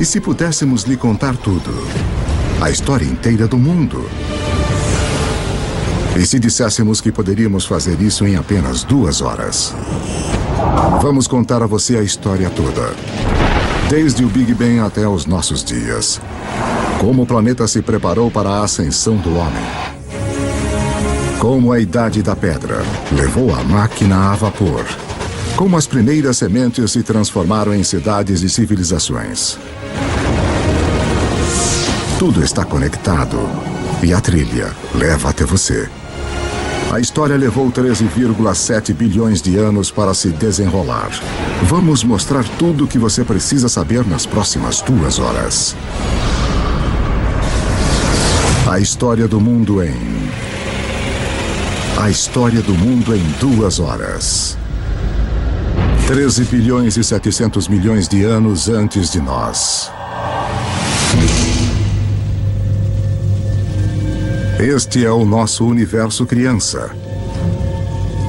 E se pudéssemos lhe contar tudo? A história inteira do mundo? E se disséssemos que poderíamos fazer isso em apenas 2 horas? Vamos contar a você a história toda. Desde o Big Bang até os nossos dias. Como o planeta se preparou para a ascensão do homem. Como a Idade da Pedra levou a máquina a vapor. Como as primeiras sementes se transformaram em cidades e civilizações. Tudo está conectado e a trilha leva até você. A história levou 13,7 bilhões de anos para se desenrolar. Vamos mostrar tudo o que você precisa saber nas próximas 2 horas. A história do mundo em... A história do mundo em 2 horas. 13 bilhões e 700 milhões de anos antes de nós. Este é o nosso universo criança.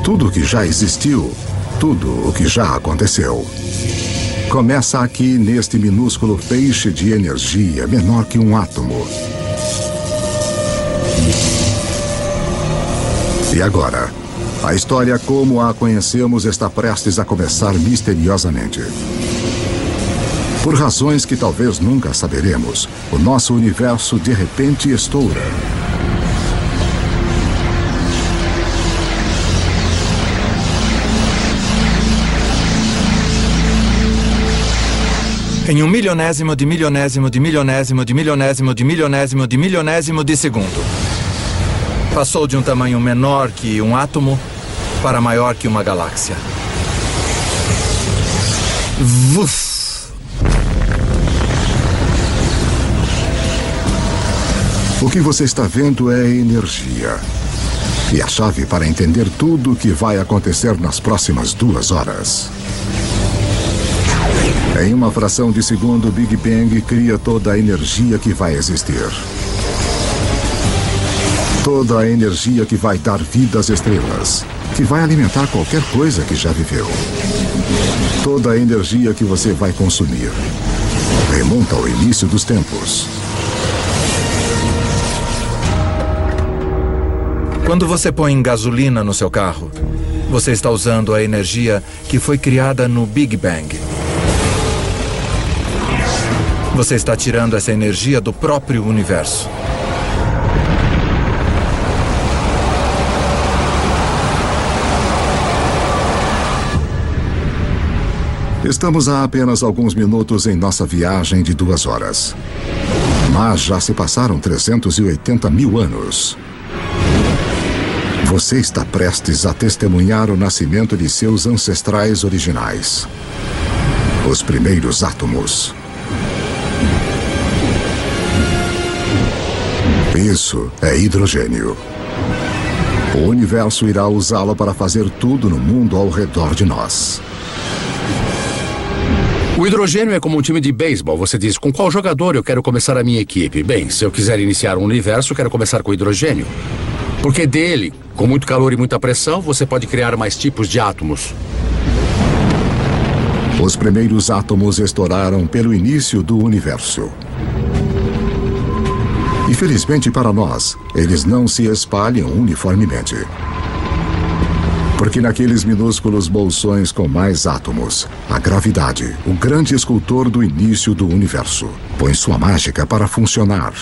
Tudo o que já existiu, tudo o que já aconteceu. Começa aqui neste minúsculo feixe de energia menor que um átomo. E agora, a história como a conhecemos está prestes a começar misteriosamente. Por razões que talvez nunca saberemos, o nosso universo de repente estoura. Em um milionésimo de milionésimo de milionésimo de milionésimo de milionésimo de milionésimo de segundo. Passou de um tamanho menor que um átomo para maior que uma galáxia. Vuf! O que você está vendo é energia. E a chave para entender tudo o que vai acontecer nas próximas 2 horas. Em uma fração de segundo, o Big Bang cria toda a energia que vai existir. Toda a energia que vai dar vida às estrelas, que vai alimentar qualquer coisa que já viveu. Toda a energia que você vai consumir remonta ao início dos tempos. Quando você põe gasolina no seu carro, você está usando a energia que foi criada no Big Bang. Você está tirando essa energia do próprio universo. Estamos há apenas alguns minutos em nossa viagem de 2 horas. Mas já se passaram 380 mil anos. Você está prestes a testemunhar o nascimento de seus ancestrais originais. Os primeiros átomos. Isso é hidrogênio. O universo irá usá-lo para fazer tudo no mundo ao redor de nós. O hidrogênio é como um time de beisebol. Você diz, com qual jogador eu quero começar a minha equipe? Bem, se eu quiser iniciar um universo, quero começar com hidrogênio. Porque dele, com muito calor e muita pressão, você pode criar mais tipos de átomos. Os primeiros átomos estouraram pelo início do universo. Infelizmente para nós, eles não se espalham uniformemente. Porque naqueles minúsculos bolsões com mais átomos, a gravidade, o grande escultor do início do universo, põe sua mágica para funcionar.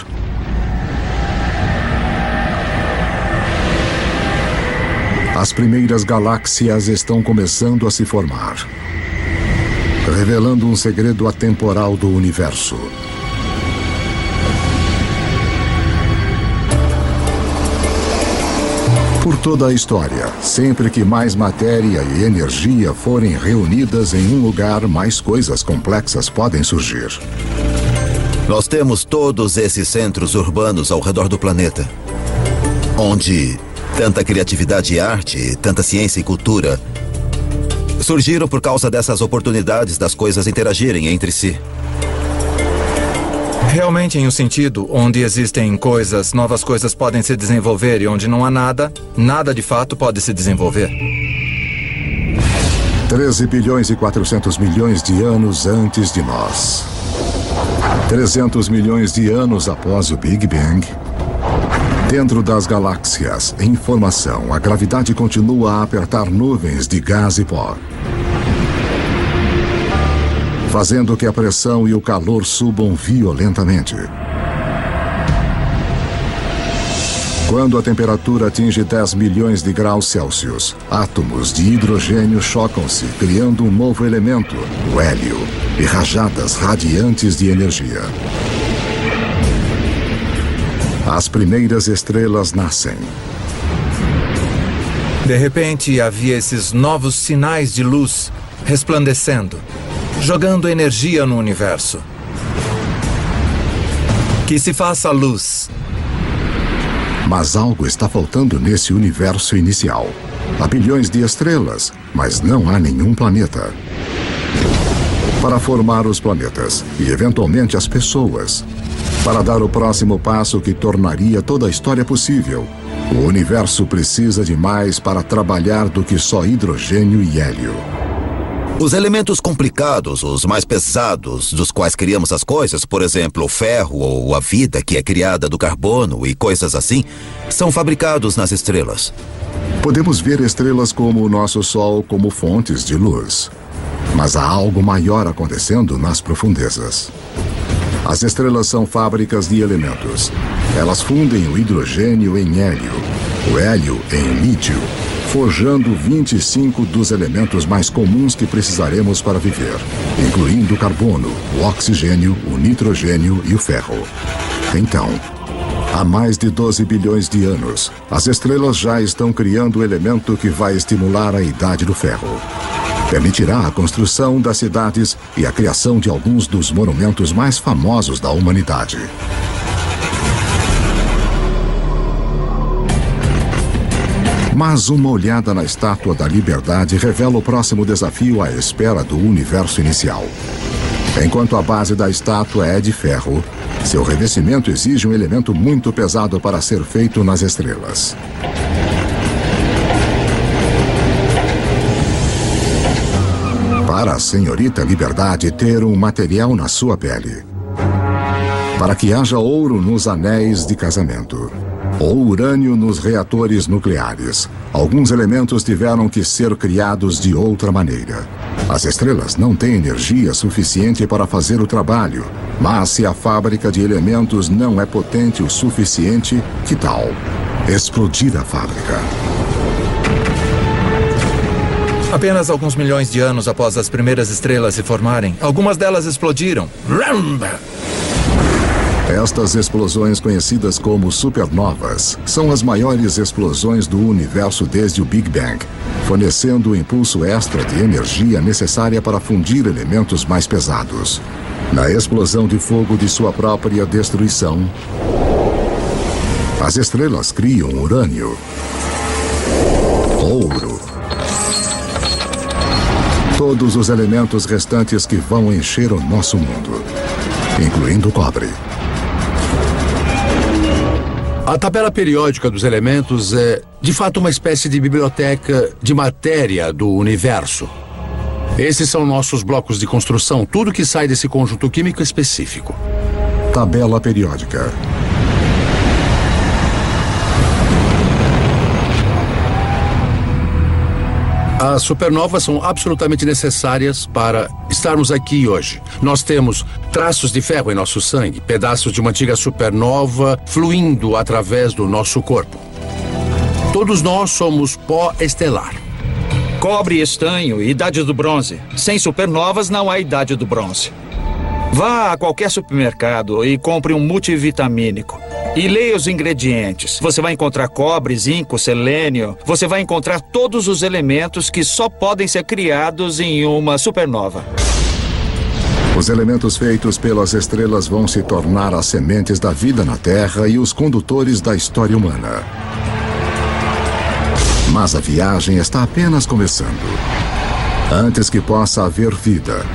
As primeiras galáxias estão começando a se formar, revelando um segredo atemporal do universo. Por toda a história, sempre que mais matéria e energia forem reunidas em um lugar, mais coisas complexas podem surgir. Nós temos todos esses centros urbanos ao redor do planeta, onde tanta criatividade e arte, tanta ciência e cultura surgiram por causa dessas oportunidades das coisas interagirem entre si. Realmente em um sentido onde existem coisas, novas coisas podem se desenvolver e onde não há nada, nada de fato pode se desenvolver. 13 bilhões e 400 milhões de anos antes de nós. 300 milhões de anos após o Big Bang, dentro das galáxias, em formação, a gravidade continua a apertar nuvens de gás e pó, fazendo que a pressão e o calor subam violentamente. Quando a temperatura atinge 10 milhões de graus Celsius, átomos de hidrogênio chocam-se, criando um novo elemento, o hélio, e rajadas radiantes de energia. As primeiras estrelas nascem. De repente, havia esses novos sinais de luz resplandecendo, jogando energia no universo. Que se faça luz. Mas algo está faltando nesse universo inicial. Há bilhões de estrelas, mas não há nenhum planeta. Para formar os planetas e, eventualmente, as pessoas, para dar o próximo passo que tornaria toda a história possível, o universo precisa de mais para trabalhar do que só hidrogênio e hélio. Os elementos complicados, os mais pesados, dos quais criamos as coisas, por exemplo, o ferro ou a vida que é criada do carbono e coisas assim, são fabricados nas estrelas. Podemos ver estrelas como o nosso Sol como fontes de luz. Mas há algo maior acontecendo nas profundezas. As estrelas são fábricas de elementos. Elas fundem o hidrogênio em hélio, o hélio em lítio, forjando 25 dos elementos mais comuns que precisaremos para viver, incluindo o carbono, o oxigênio, o nitrogênio e o ferro. Então, há mais de 12 bilhões de anos, as estrelas já estão criando o elemento que vai estimular a idade do ferro. Permitirá a construção das cidades e a criação de alguns dos monumentos mais famosos da humanidade. Mas uma olhada na Estátua da Liberdade revela o próximo desafio à espera do universo inicial. Enquanto a base da estátua é de ferro, seu revestimento exige um elemento muito pesado para ser feito nas estrelas. Para a senhorita Liberdade ter um material na sua pele. Para que haja ouro nos anéis de casamento. Ou urânio nos reatores nucleares. Alguns elementos tiveram que ser criados de outra maneira. As estrelas não têm energia suficiente para fazer o trabalho, mas se a fábrica de elementos não é potente o suficiente, que tal explodir a fábrica? Apenas alguns milhões de anos após as primeiras estrelas se formarem, algumas delas explodiram. Estas explosões, conhecidas como supernovas, são as maiores explosões do universo desde o Big Bang, fornecendo o impulso extra de energia necessária para fundir elementos mais pesados. Na explosão de fogo de sua própria destruição, as estrelas criam urânio, ouro, todos os elementos restantes que vão encher o nosso mundo, incluindo o cobre. A tabela periódica dos elementos é, de fato, uma espécie de biblioteca de matéria do universo. Esses são nossos blocos de construção, tudo que sai desse conjunto químico específico. Tabela periódica. As supernovas são absolutamente necessárias para estarmos aqui hoje. Nós temos traços de ferro em nosso sangue, pedaços de uma antiga supernova fluindo através do nosso corpo. Todos nós somos pó estelar. Cobre e estanho, idade do bronze. Sem supernovas não há idade do bronze. Vá a qualquer supermercado e compre um multivitamínico. E leia os ingredientes. Você vai encontrar cobre, zinco, selênio. Você vai encontrar todos os elementos que só podem ser criados em uma supernova. Os elementos feitos pelas estrelas vão se tornar as sementes da vida na Terra e os condutores da história humana. Mas a viagem está apenas começando. Antes que possa haver vida,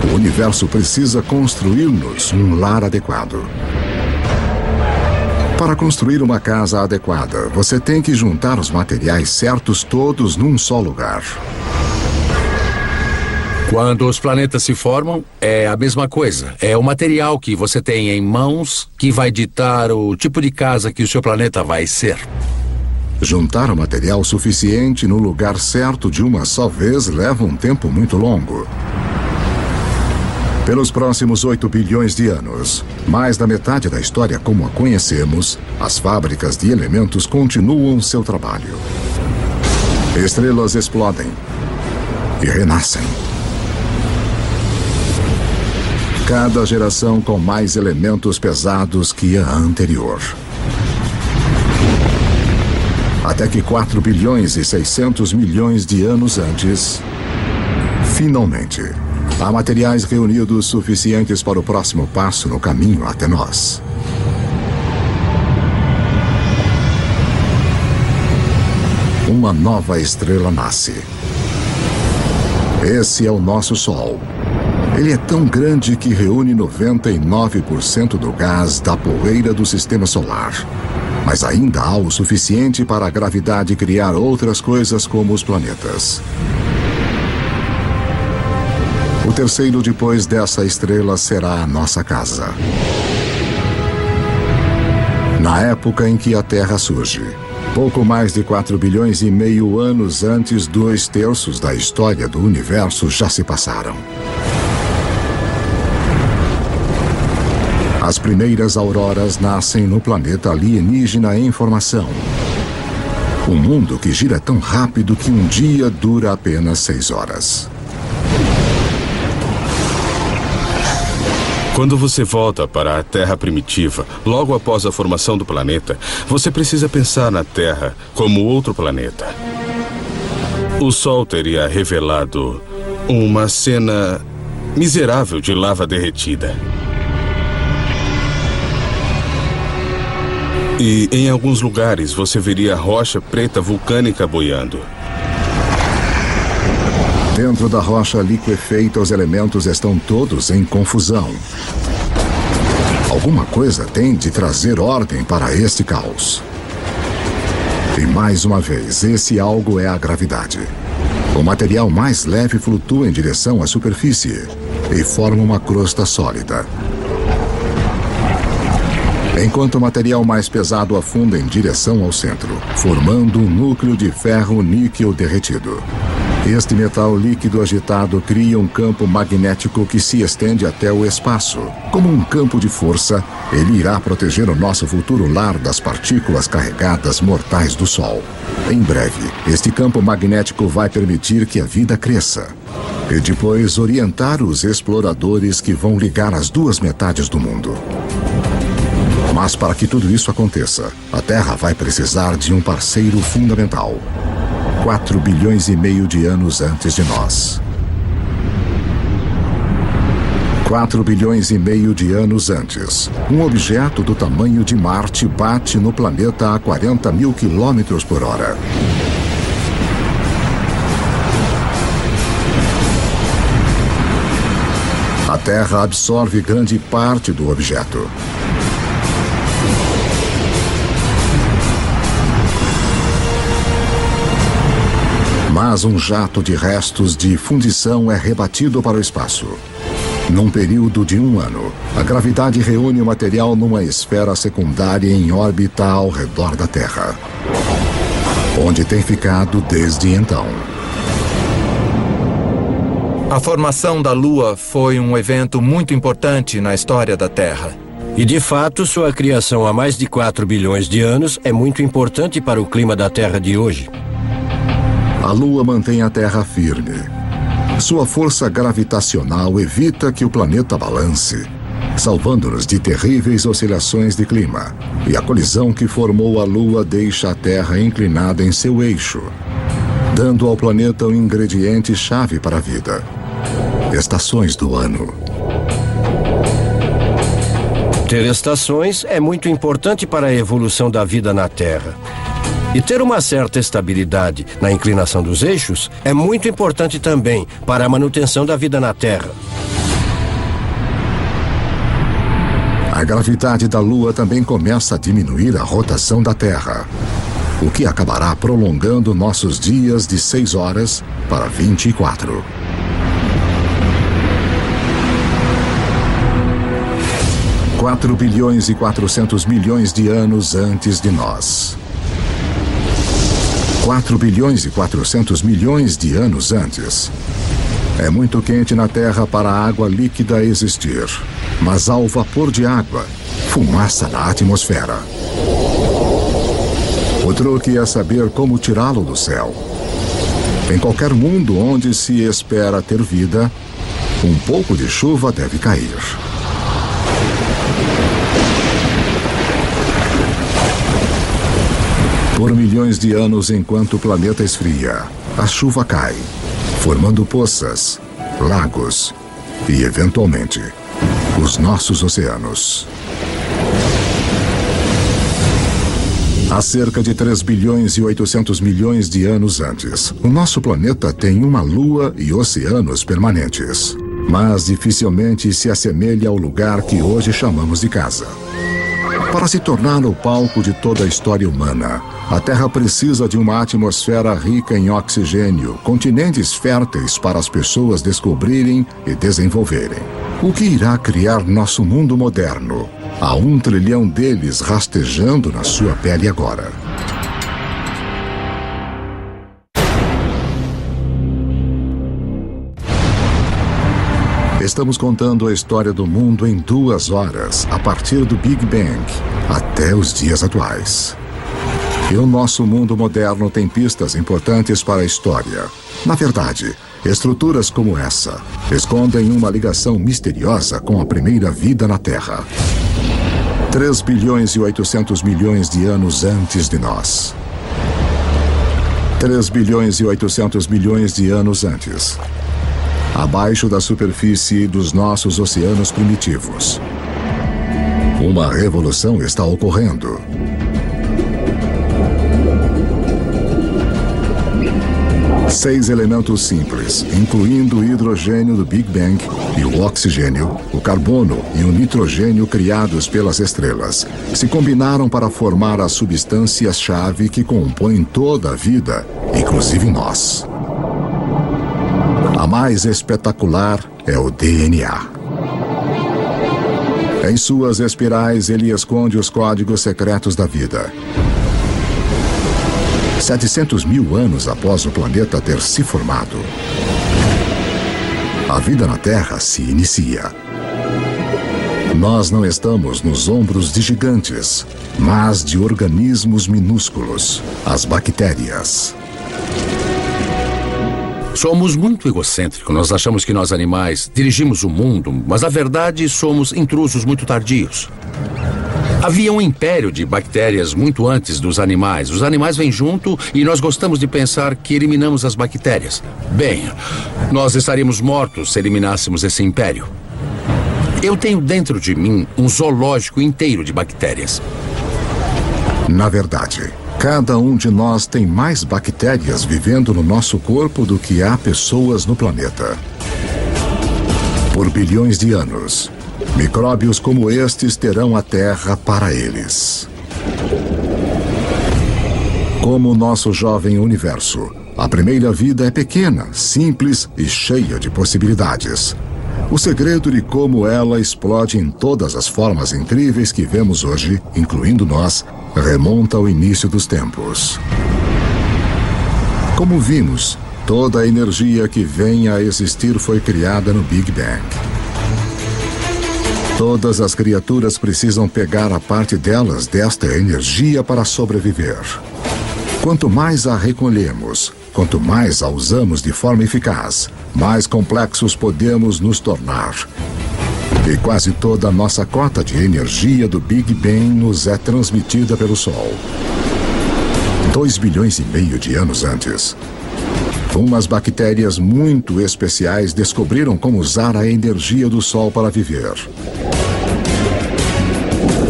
o universo precisa construir-nos um lar adequado. Para construir uma casa adequada, você tem que juntar os materiais certos todos num só lugar. Quando os planetas se formam, é a mesma coisa. É o material que você tem em mãos que vai ditar o tipo de casa que o seu planeta vai ser. Juntar o material suficiente no lugar certo de uma só vez leva um tempo muito longo. Pelos próximos 8 bilhões de anos, mais da metade da história como a conhecemos, as fábricas de elementos continuam seu trabalho. Estrelas explodem e renascem. Cada geração com mais elementos pesados que a anterior. Até que 4 bilhões e 600 milhões de anos antes, finalmente, há materiais reunidos suficientes para o próximo passo no caminho até nós. Uma nova estrela nasce. Esse é o nosso Sol. Ele é tão grande que reúne 99% do gás da poeira do sistema solar. Mas ainda há o suficiente para a gravidade criar outras coisas como os planetas. O terceiro depois dessa estrela será a nossa casa. Na época em que a Terra surge, pouco mais de 4 bilhões e meio anos antes, 2/3 da história do universo já se passaram. As primeiras auroras nascem no planeta alienígena em formação. Um mundo que gira tão rápido que um dia dura apenas 6 horas. Quando você volta para a Terra primitiva, logo após a formação do planeta, você precisa pensar na Terra como outro planeta. O Sol teria revelado uma cena miserável de lava derretida. E em alguns lugares você veria rocha preta vulcânica boiando. Dentro da rocha liquefeita, os elementos estão todos em confusão. Alguma coisa tem de trazer ordem para este caos. E mais uma vez, esse algo é a gravidade. O material mais leve flutua em direção à superfície e forma uma crosta sólida. Enquanto o material mais pesado afunda em direção ao centro, formando um núcleo de ferro-níquel derretido. Este metal líquido agitado cria um campo magnético que se estende até o espaço. Como um campo de força, ele irá proteger o nosso futuro lar das partículas carregadas mortais do Sol. Em breve, este campo magnético vai permitir que a vida cresça. E depois orientar os exploradores que vão ligar as duas metades do mundo. Mas para que tudo isso aconteça, a Terra vai precisar de um parceiro fundamental. 4 bilhões e meio de anos antes de nós. 4 bilhões e meio de anos antes, um objeto do tamanho de Marte bate no planeta a 40 mil quilômetros por hora. A Terra absorve grande parte do objeto. Mas um jato de restos de fundição é rebatido para o espaço. Num período de 1 ano, a gravidade reúne o material numa esfera secundária em órbita ao redor da Terra, onde tem ficado desde então. A formação da Lua foi um evento muito importante na história da Terra. E de fato, sua criação há mais de 4 bilhões de anos é muito importante para o clima da Terra de hoje. A Lua mantém a Terra firme. Sua força gravitacional evita que o planeta balance, salvando-nos de terríveis oscilações de clima. E a colisão que formou a Lua deixa a Terra inclinada em seu eixo, dando ao planeta um ingrediente-chave para a vida: estações do ano. Ter estações é muito importante para a evolução da vida na Terra. E ter uma certa estabilidade na inclinação dos eixos é muito importante também para a manutenção da vida na Terra. A gravidade da Lua também começa a diminuir a rotação da Terra, o que acabará prolongando nossos dias de 6 horas para 24. 4 bilhões e 400 milhões de anos antes de nós. 4 bilhões e 400 milhões de anos antes. É muito quente na Terra para a água líquida existir, mas há o vapor de água, fumaça na atmosfera. O truque é saber como tirá-lo do céu. Em qualquer mundo onde se espera ter vida, um pouco de chuva deve cair. Por milhões de anos, enquanto o planeta esfria, a chuva cai, formando poças, lagos e, eventualmente, os nossos oceanos. Há cerca de 3 bilhões e 800 milhões de anos antes, o nosso planeta tem uma lua e oceanos permanentes, mas dificilmente se assemelha ao lugar que hoje chamamos de casa. Para se tornar o palco de toda a história humana, a Terra precisa de uma atmosfera rica em oxigênio, continentes férteis para as pessoas descobrirem e desenvolverem. O que irá criar nosso mundo moderno? Há 1 trilhão deles rastejando na sua pele agora. Estamos contando a história do mundo em 2 horas, a partir do Big Bang até os dias atuais. E o nosso mundo moderno tem pistas importantes para a história. Na verdade, estruturas como essa escondem uma ligação misteriosa com a primeira vida na Terra. 3 bilhões e 800 milhões de anos antes de nós. 3 bilhões e 800 milhões de anos antes. Abaixo da superfície dos nossos oceanos primitivos. Uma revolução está ocorrendo. Seis elementos simples, incluindo o hidrogênio do Big Bang e o oxigênio, o carbono e o nitrogênio criados pelas estrelas, se combinaram para formar as substâncias-chave que compõem toda a vida, inclusive nós. A mais espetacular é o DNA. Em suas espirais, ele esconde os códigos secretos da vida. 700 mil anos após o planeta ter se formado, a vida na Terra se inicia. Nós não estamos nos ombros de gigantes, mas de organismos minúsculos, as bactérias. Somos muito egocêntricos. Nós achamos que nós animais dirigimos o mundo, mas na verdade somos intrusos muito tardios. Havia um império de bactérias muito antes dos animais. Os animais vêm junto e nós gostamos de pensar que eliminamos as bactérias. Bem, nós estaríamos mortos se eliminássemos esse império. Eu tenho dentro de mim um zoológico inteiro de bactérias. Na verdade, cada um de nós tem mais bactérias vivendo no nosso corpo do que há pessoas no planeta. Por bilhões de anos, micróbios como estes terão a Terra para eles. Como o nosso jovem universo, a primeira vida é pequena, simples e cheia de possibilidades. O segredo de como ela explode em todas as formas incríveis que vemos hoje, incluindo nós, remonta ao início dos tempos. Como vimos, toda a energia que vem a existir foi criada no Big Bang. Todas as criaturas precisam pegar a parte delas desta energia para sobreviver. Quanto mais a recolhemos, quanto mais a usamos de forma eficaz, mais complexos podemos nos tornar. E quase toda a nossa cota de energia do Big Bang nos é transmitida pelo Sol. 2,5 bilhões de anos antes, umas bactérias muito especiais descobriram como usar a energia do Sol para viver.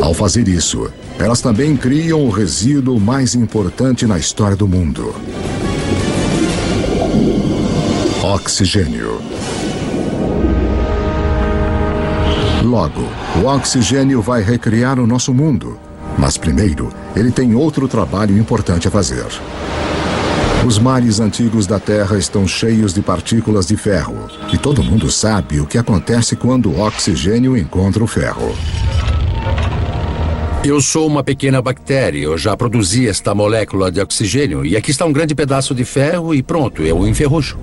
Ao fazer isso, elas também criam o resíduo mais importante na história do mundo: oxigênio. Logo, o oxigênio vai recriar o nosso mundo. Mas primeiro, ele tem outro trabalho importante a fazer. Os mares antigos da Terra estão cheios de partículas de ferro. E todo mundo sabe o que acontece quando o oxigênio encontra o ferro. Eu sou uma pequena bactéria. Eu já produzi esta molécula de oxigênio. E aqui está um grande pedaço de ferro e pronto, eu o enferrujo.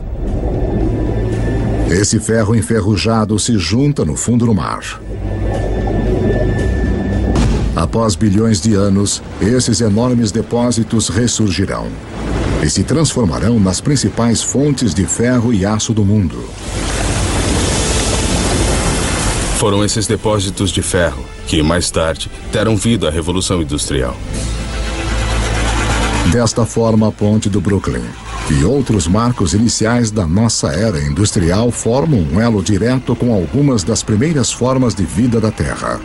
Esse ferro enferrujado se junta no fundo do mar. Após bilhões de anos, esses enormes depósitos ressurgirão e se transformarão nas principais fontes de ferro e aço do mundo. Foram esses depósitos de ferro que, mais tarde, deram vida à Revolução Industrial. Desta forma, a Ponte do Brooklyn e outros marcos iniciais da nossa era industrial formam um elo direto com algumas das primeiras formas de vida da Terra.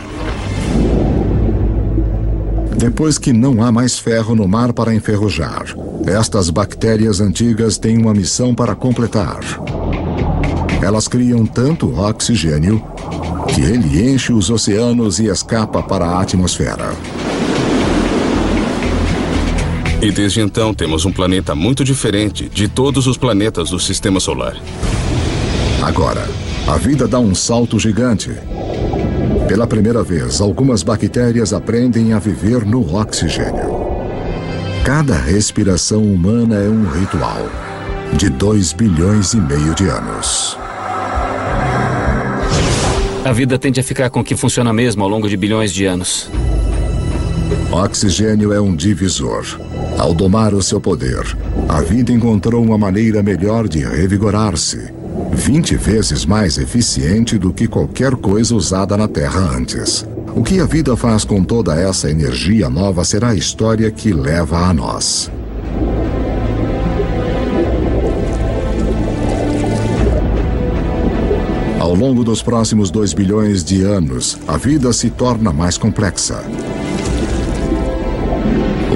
Depois que não há mais ferro no mar para enferrujar, estas bactérias antigas têm uma missão para completar. Elas criam tanto oxigênio que ele enche os oceanos e escapa para a atmosfera. E desde então temos um planeta muito diferente de todos os planetas do Sistema Solar. Agora, a vida dá um salto gigante. Pela primeira vez, algumas bactérias aprendem a viver no oxigênio. Cada respiração humana é um ritual de 2,5 bilhões de anos. A vida tende a ficar com o que funciona mesmo ao longo de bilhões de anos. Oxigênio é um divisor. Ao domar o seu poder, a vida encontrou uma maneira melhor de revigorar-se, 20 vezes mais eficiente do que qualquer coisa usada na Terra antes. O que a vida faz com toda essa energia nova será a história que leva a nós. Ao longo dos próximos 2 bilhões de anos, a vida se torna mais complexa.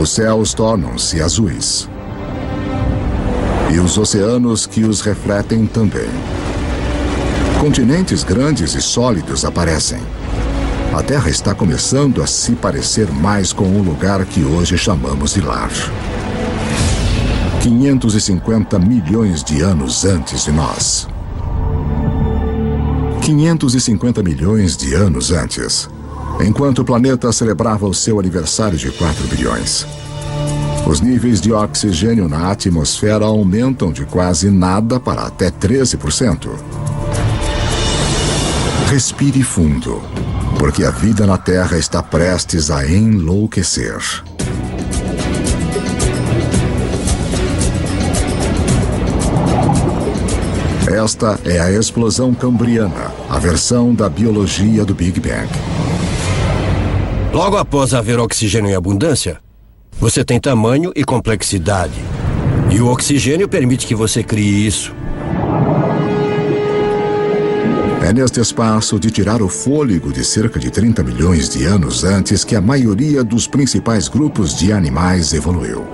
Os céus tornam-se azuis. E os oceanos que os refletem também. Continentes grandes e sólidos aparecem. A Terra está começando a se parecer mais com o lugar que hoje chamamos de lar. 550 milhões de anos antes de nós. 550 milhões de anos antes, enquanto o planeta celebrava o seu aniversário de 4 bilhões. Os níveis de oxigênio na atmosfera aumentam de quase nada para até 13%. Respire fundo, porque a vida na Terra está prestes a enlouquecer. Esta é a explosão cambriana, a versão da biologia do Big Bang. Logo após haver oxigênio em abundância, você tem tamanho e complexidade. E o oxigênio permite que você crie isso. É neste espaço de tirar o fôlego de cerca de 30 milhões de anos antes que a maioria dos principais grupos de animais evoluiu.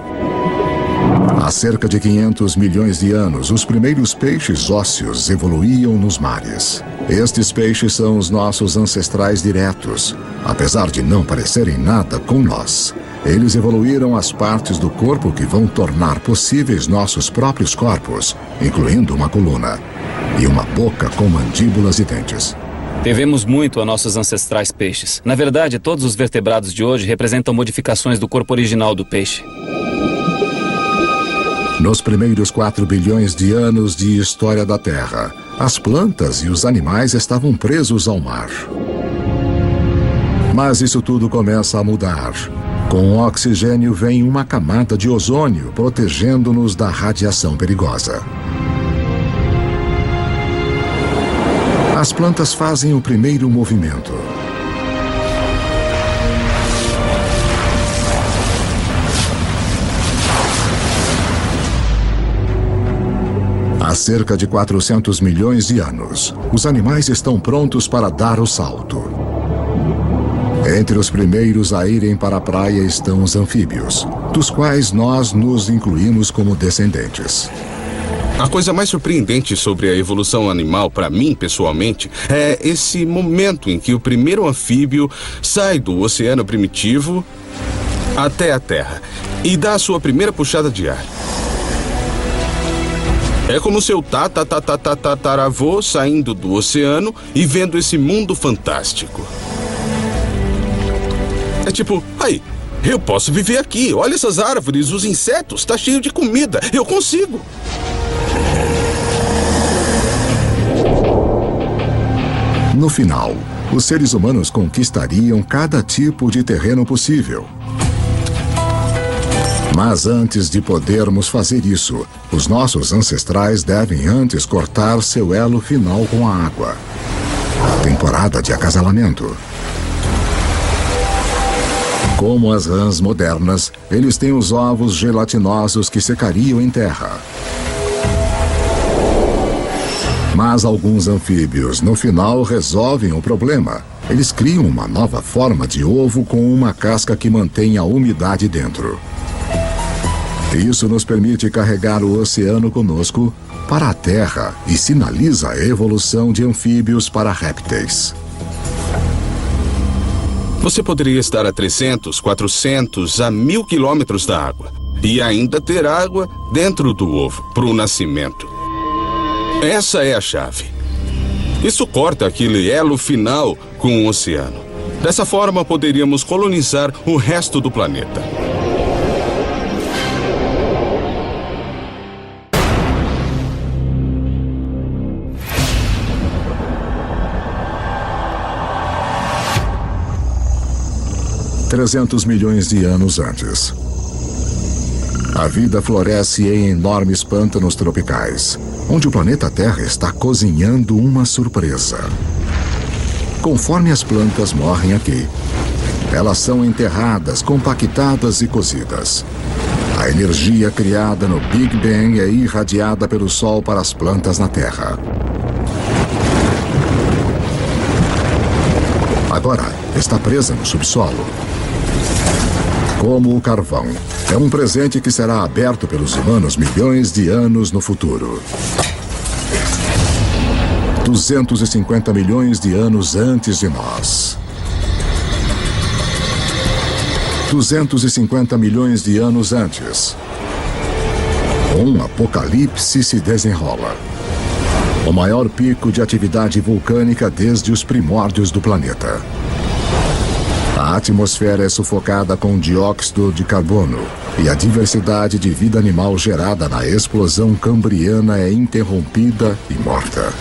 Há cerca de 500 milhões de anos, os primeiros peixes ósseos evoluíam nos mares. Estes peixes são os nossos ancestrais diretos, apesar de não parecerem nada com nós. Eles evoluíram as partes do corpo que vão tornar possíveis nossos próprios corpos, incluindo uma coluna e uma boca com mandíbulas e dentes. Devemos muito a nossos ancestrais peixes. Na verdade, todos os vertebrados de hoje representam modificações do corpo original do peixe. Nos primeiros 4 bilhões de anos de história da Terra, as plantas e os animais estavam presos ao mar. Mas isso tudo começa a mudar. Com o oxigênio vem uma camada de ozônio protegendo-nos da radiação perigosa. As plantas fazem o primeiro movimento. Há cerca de 400 milhões de anos, os animais estão prontos para dar o salto. Entre os primeiros a irem para a praia estão os anfíbios, dos quais nós nos incluímos como descendentes. A coisa mais surpreendente sobre a evolução animal, para mim, pessoalmente, é esse momento em que o primeiro anfíbio sai do oceano primitivo até a Terra e dá a sua primeira puxada de ar. É como seu tataravô saindo do oceano e vendo esse mundo fantástico. É tipo, aí, eu posso viver aqui. Olha essas árvores, os insetos, tá cheio de comida. Eu consigo. No final, os seres humanos conquistariam cada tipo de terreno possível. Mas antes de podermos fazer isso, os nossos ancestrais devem antes cortar seu elo final com a água. Temporada de acasalamento. Como as rãs modernas, eles têm os ovos gelatinosos que secariam em terra. Mas alguns anfíbios, no final, resolvem o problema. Eles criam uma nova forma de ovo com uma casca que mantém a umidade dentro. Isso nos permite carregar o oceano conosco para a Terra e sinaliza a evolução de anfíbios para répteis. Você poderia estar a 300, 400, a 1000 quilômetros da água e ainda ter água dentro do ovo para o nascimento. Essa é a chave. Isso corta aquele elo final com o oceano. Dessa forma, poderíamos colonizar o resto do planeta. $300 milhões de anos antes. A vida floresce em enormes pântanos tropicais, onde o planeta Terra está cozinhando uma surpresa. Conforme as plantas morrem aqui, elas são enterradas, compactadas e cozidas. A energia criada no Big Bang é irradiada pelo Sol para as plantas na Terra. Agora está presa no subsolo. Como o carvão, é um presente que será aberto pelos humanos milhões de anos no futuro. 250 milhões de anos antes de nós. 250 milhões de anos antes. Um apocalipse se desenrola. O maior pico de atividade vulcânica desde os primórdios do planeta. A atmosfera é sufocada com dióxido de carbono e a diversidade de vida animal gerada na explosão cambriana é interrompida e morta.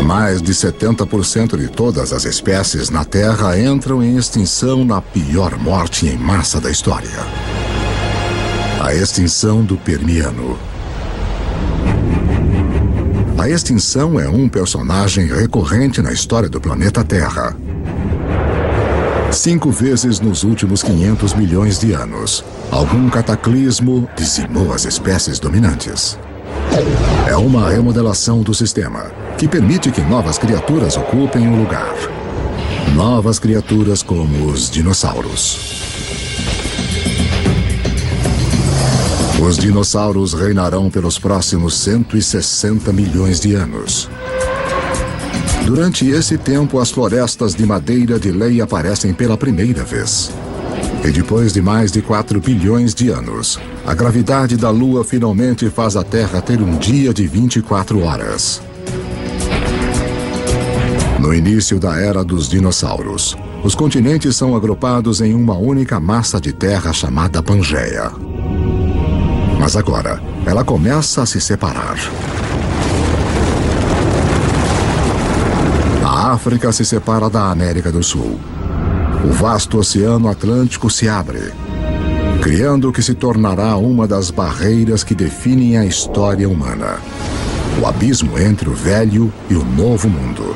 Mais de 70% de todas as espécies na Terra entram em extinção na pior morte em massa da história. A extinção do Permiano. A extinção é um personagem recorrente na história do planeta Terra. 5 vezes nos últimos 500 milhões de anos, algum cataclismo dizimou as espécies dominantes. É uma remodelação do sistema, que permite que novas criaturas ocupem o lugar. Novas criaturas como os dinossauros. Os dinossauros reinarão pelos próximos 160 milhões de anos. Durante esse tempo, as florestas de madeira de lei aparecem pela primeira vez. E depois de mais de 4 bilhões de anos, a gravidade da Lua finalmente faz a Terra ter um dia de 24 horas. No início da era dos dinossauros, os continentes são agrupados em uma única massa de terra chamada Pangeia. Mas agora, ela começa a se separar. A África se separa da América do Sul. O vasto Oceano Atlântico se abre, criando o que se tornará uma das barreiras que definem a história humana. O abismo entre o velho e o novo mundo.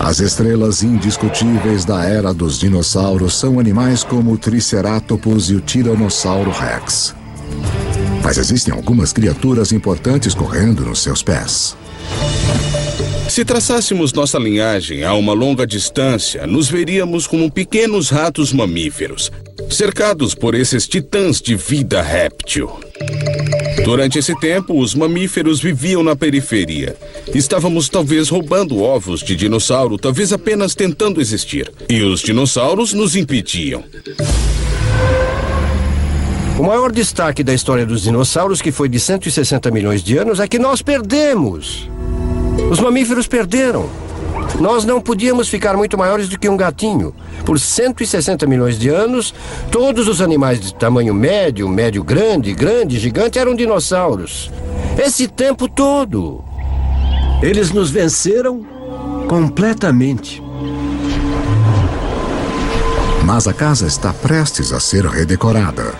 As estrelas indiscutíveis da era dos dinossauros são animais como o Triceratopus e o Tiranossauro Rex. Mas existem algumas criaturas importantes correndo nos seus pés. Se traçássemos nossa linhagem a uma longa distância, nos veríamos como pequenos ratos mamíferos, cercados por esses titãs de vida réptil. Durante esse tempo, os mamíferos viviam na periferia. Estávamos talvez roubando ovos de dinossauro, talvez apenas tentando existir. E os dinossauros nos impediam. O maior destaque da história dos dinossauros, que foi de 160 milhões de anos, é que nós perdemos. Os mamíferos perderam. Nós não podíamos ficar muito maiores do que um gatinho. Por 160 milhões de anos, todos os animais de tamanho médio, médio-grande, grande, gigante eram dinossauros. Esse tempo todo. Eles nos venceram completamente. Mas a casa está prestes a ser redecorada.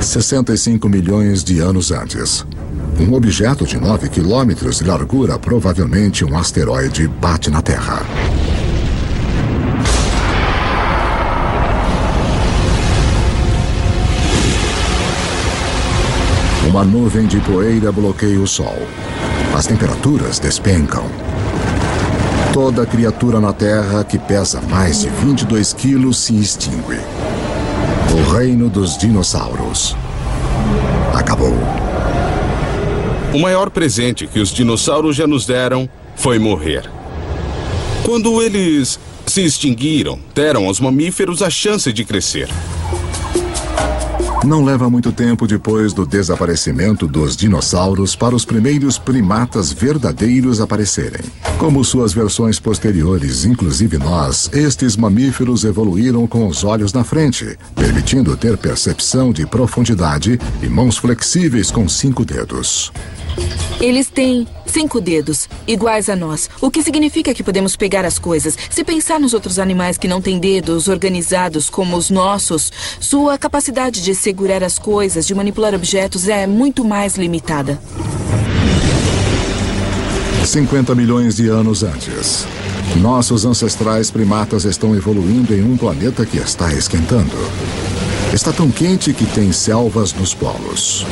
$65 milhões de anos antes. Um objeto de 9 quilômetros de largura, provavelmente um asteroide, bate na Terra. Uma nuvem de poeira bloqueia o Sol. As temperaturas despencam. Toda criatura na Terra que pesa mais de 22 quilos se extingue. O reino dos dinossauros acabou. O maior presente que os dinossauros já nos deram foi morrer. Quando eles se extinguiram, deram aos mamíferos a chance de crescer. Não leva muito tempo depois do desaparecimento dos dinossauros para os primeiros primatas verdadeiros aparecerem. Como suas versões posteriores, inclusive nós, estes mamíferos evoluíram com os olhos na frente, permitindo ter percepção de profundidade e mãos flexíveis com 5 dedos. Eles têm 5 dedos, iguais a nós, o que significa que podemos pegar as coisas. Se pensar nos outros animais que não têm dedos organizados como os nossos, sua capacidade de segurar as coisas, de manipular objetos é muito mais limitada. 50 milhões de anos antes. Nossos ancestrais primatas estão evoluindo em um planeta que está esquentando. Está tão quente que tem selvas nos polos.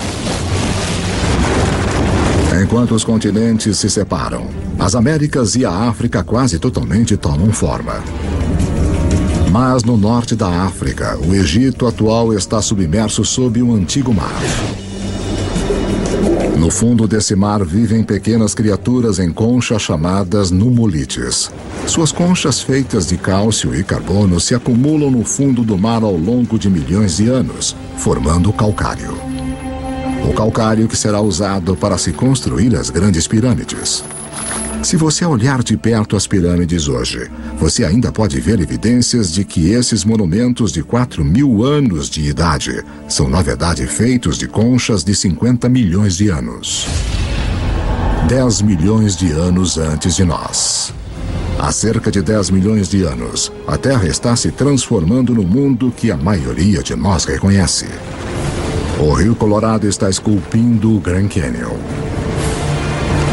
Enquanto os continentes se separam, as Américas e a África quase totalmente tomam forma. Mas no norte da África, o Egito atual está submerso sob um antigo mar. No fundo desse mar vivem pequenas criaturas em conchas chamadas nummulites. Suas conchas feitas de cálcio e carbono se acumulam no fundo do mar ao longo de milhões de anos, formando calcário. O calcário que será usado para se construir as grandes pirâmides. Se você olhar de perto as pirâmides hoje, você ainda pode ver evidências de que esses monumentos de 4.000 anos de idade são, na verdade, feitos de conchas de 50 milhões de anos. 10 milhões de anos antes de nós. Há cerca de 10 milhões de anos, a Terra está se transformando no mundo que a maioria de nós reconhece. O Rio Colorado está esculpindo o Grand Canyon.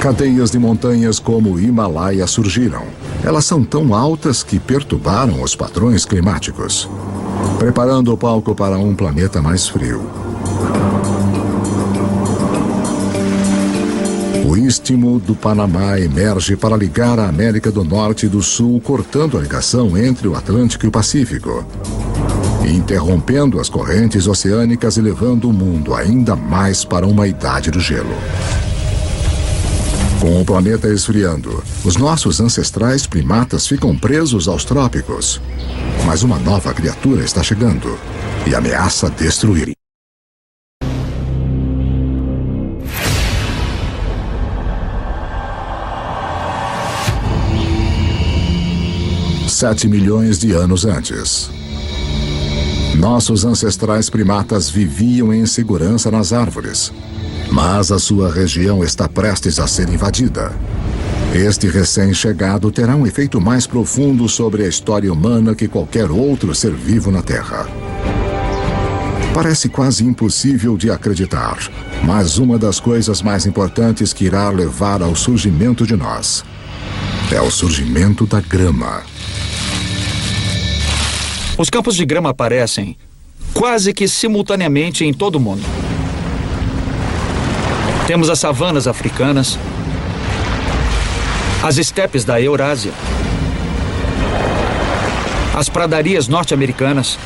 Cadeias de montanhas como o Himalaia surgiram. Elas são tão altas que perturbaram os padrões climáticos, preparando o palco para um planeta mais frio. O Istmo do Panamá emerge para ligar a América do Norte e do Sul, cortando a ligação entre o Atlântico e o Pacífico, interrompendo as correntes oceânicas e levando o mundo ainda mais para uma idade do gelo. Com o planeta esfriando, os nossos ancestrais primatas ficam presos aos trópicos. Mas uma nova criatura está chegando e ameaça destruir. $7 milhões de anos antes. Nossos ancestrais primatas viviam em segurança nas árvores, mas a sua região está prestes a ser invadida. Este recém-chegado terá um efeito mais profundo sobre a história humana que qualquer outro ser vivo na Terra. Parece quase impossível de acreditar, mas uma das coisas mais importantes que irá levar ao surgimento de nós é o surgimento da grama. Os campos de grama aparecem quase que simultaneamente em todo o mundo. Temos as savanas africanas, as estepes da Eurásia, as pradarias norte-americanas,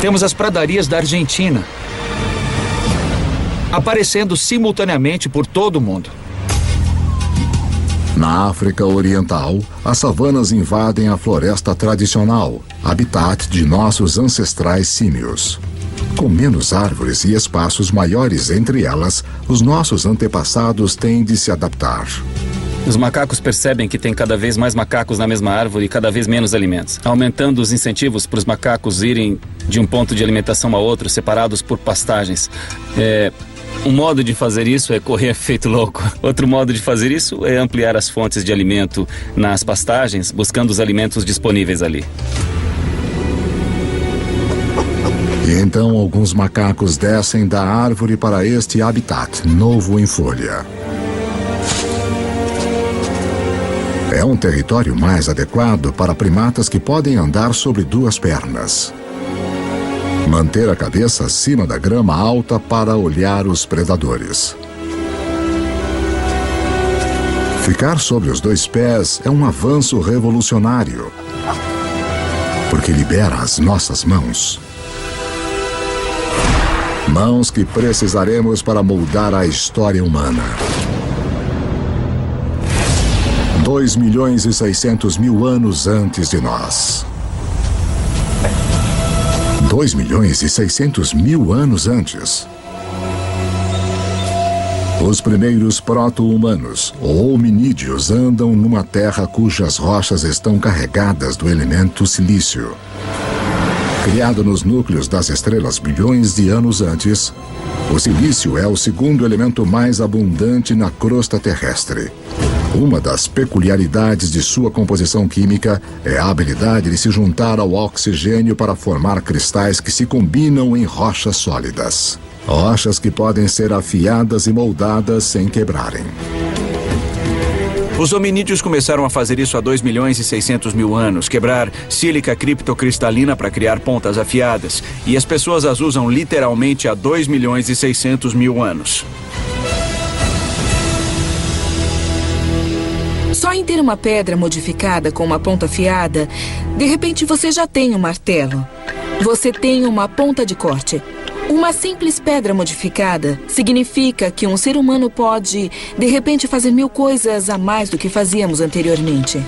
temos as pradarias da Argentina, aparecendo simultaneamente por todo o mundo. Na África Oriental, as savanas invadem a floresta tradicional, habitat de nossos ancestrais símios. Com menos árvores e espaços maiores entre elas, os nossos antepassados têm de se adaptar. Os macacos percebem que tem cada vez mais macacos na mesma árvore e cada vez menos alimentos, aumentando os incentivos para os macacos irem de um ponto de alimentação a outro, separados por pastagens. Um modo de fazer isso é correr feito louco. Outro modo de fazer isso é ampliar as fontes de alimento nas pastagens, buscando os alimentos disponíveis ali. E então alguns macacos descem da árvore para este habitat novo em folha. É um território mais adequado para primatas que podem andar sobre duas pernas. Manter a cabeça acima da grama alta para olhar os predadores. Ficar sobre os dois pés é um avanço revolucionário, porque libera as nossas mãos. Mãos que precisaremos para moldar a história humana. 2.600.000 anos antes de nós. 2.600.000 anos antes. Os primeiros proto-humanos, ou hominídeos, andam numa terra cujas rochas estão carregadas do elemento silício. Criado nos núcleos das estrelas bilhões de anos antes, o silício é o segundo elemento mais abundante na crosta terrestre. Uma das peculiaridades de sua composição química é a habilidade de se juntar ao oxigênio para formar cristais que se combinam em rochas sólidas. Rochas que podem ser afiadas e moldadas sem quebrarem. Os hominídeos começaram a fazer isso há 2.600.000 anos, quebrar sílica criptocristalina para criar pontas afiadas. E as pessoas as usam literalmente há 2.600.000 anos. Só em ter uma pedra modificada com uma ponta afiada, de repente você já tem um martelo. Você tem uma ponta de corte. Uma simples pedra modificada significa que um ser humano pode, de repente, fazer 1000 coisas a mais do que fazíamos anteriormente.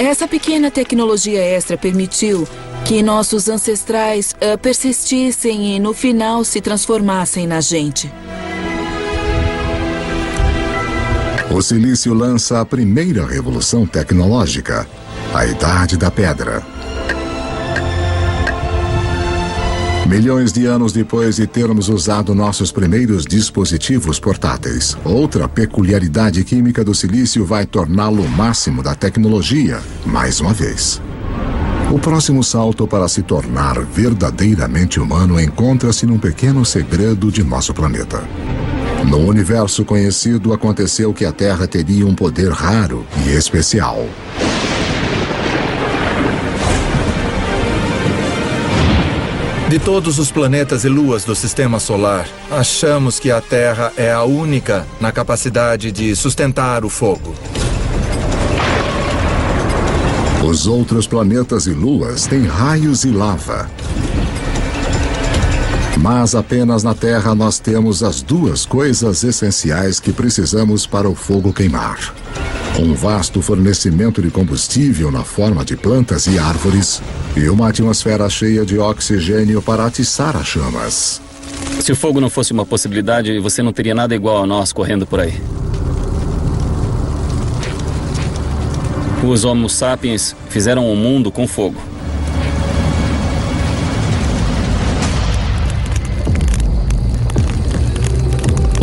Essa pequena tecnologia extra permitiu que nossos ancestrais persistissem e, no final, se transformassem na gente. O silício lança a primeira revolução tecnológica, a Idade da Pedra. Milhões de anos depois de termos usado nossos primeiros dispositivos portáteis, outra peculiaridade química do silício vai torná-lo o máximo da tecnologia, mais uma vez. O próximo salto para se tornar verdadeiramente humano encontra-se num pequeno segredo de nosso planeta. No universo conhecido, aconteceu que a Terra teria um poder raro e especial. De todos os planetas e luas do Sistema Solar, achamos que a Terra é a única na capacidade de sustentar o fogo. Os outros planetas e luas têm raios e lava. Mas apenas na Terra nós temos as duas coisas essenciais que precisamos para o fogo queimar. Um vasto fornecimento de combustível na forma de plantas e árvores e uma atmosfera cheia de oxigênio para atiçar as chamas. Se o fogo não fosse uma possibilidade, você não teria nada igual a nós correndo por aí. Os Homo sapiens fizeram um mundo com fogo.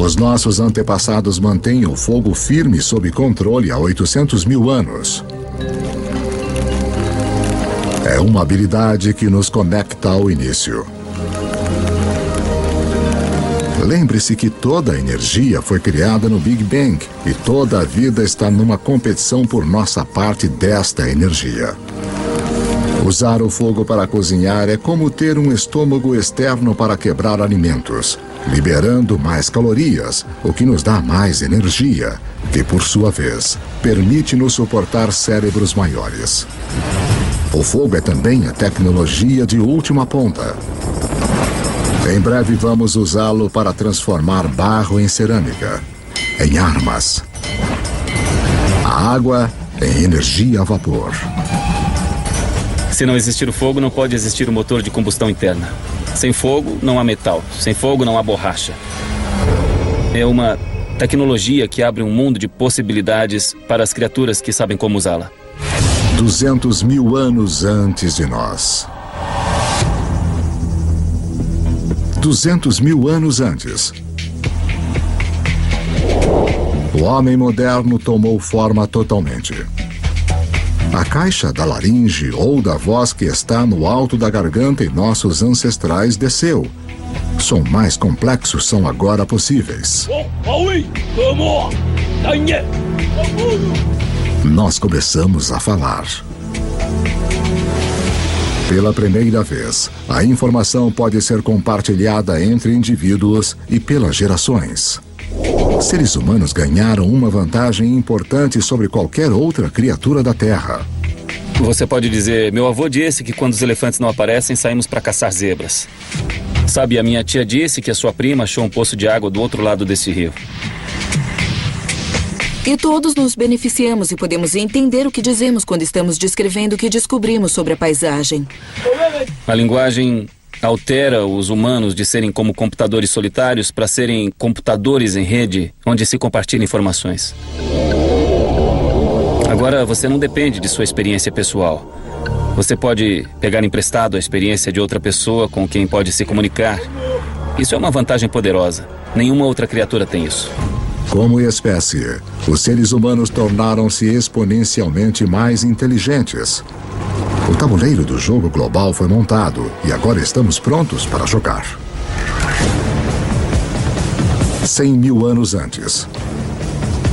Os nossos antepassados mantêm o fogo firme sob controle há 800.000 anos. É uma habilidade que nos conecta ao início. Lembre-se que toda a energia foi criada no Big Bang e toda a vida está numa competição por nossa parte desta energia. Usar o fogo para cozinhar é como ter um estômago externo para quebrar alimentos, liberando mais calorias, o que nos dá mais energia, que, por sua vez, permite-nos suportar cérebros maiores. O fogo é também a tecnologia de última ponta. Em breve vamos usá-lo para transformar barro em cerâmica, em armas, a água em energia a vapor Se não existir o fogo, não pode existir o motor de combustão interna. Sem fogo, não há metal. Sem fogo, não há borracha. É uma tecnologia que abre um mundo de possibilidades para as criaturas que sabem como usá-la. 200 mil anos antes de nós. 200 mil anos antes. O homem moderno tomou forma totalmente. A caixa da laringe ou da voz que está no alto da garganta em nossos ancestrais desceu. Som mais complexos são agora possíveis. Nós começamos a falar. Pela primeira vez, a informação pode ser compartilhada entre indivíduos e pelas gerações. Seres humanos ganharam uma vantagem importante sobre qualquer outra criatura da Terra. Você pode dizer, meu avô disse que quando os elefantes não aparecem, saímos para caçar zebras. Sabe, a minha tia disse que a sua prima achou um poço de água do outro lado desse rio. E todos nos beneficiamos e podemos entender o que dizemos quando estamos descrevendo o que descobrimos sobre a paisagem. A linguagem altera os humanos de serem como computadores solitários para serem computadores em rede, onde se compartilham informações. Agora, você não depende de sua experiência pessoal. Você pode pegar emprestado a experiência de outra pessoa com quem pode se comunicar. Isso é uma vantagem poderosa. Nenhuma outra criatura tem isso. Como espécie, os seres humanos tornaram-se exponencialmente mais inteligentes. O tabuleiro do jogo global foi montado e agora estamos prontos para jogar. 100 mil anos antes.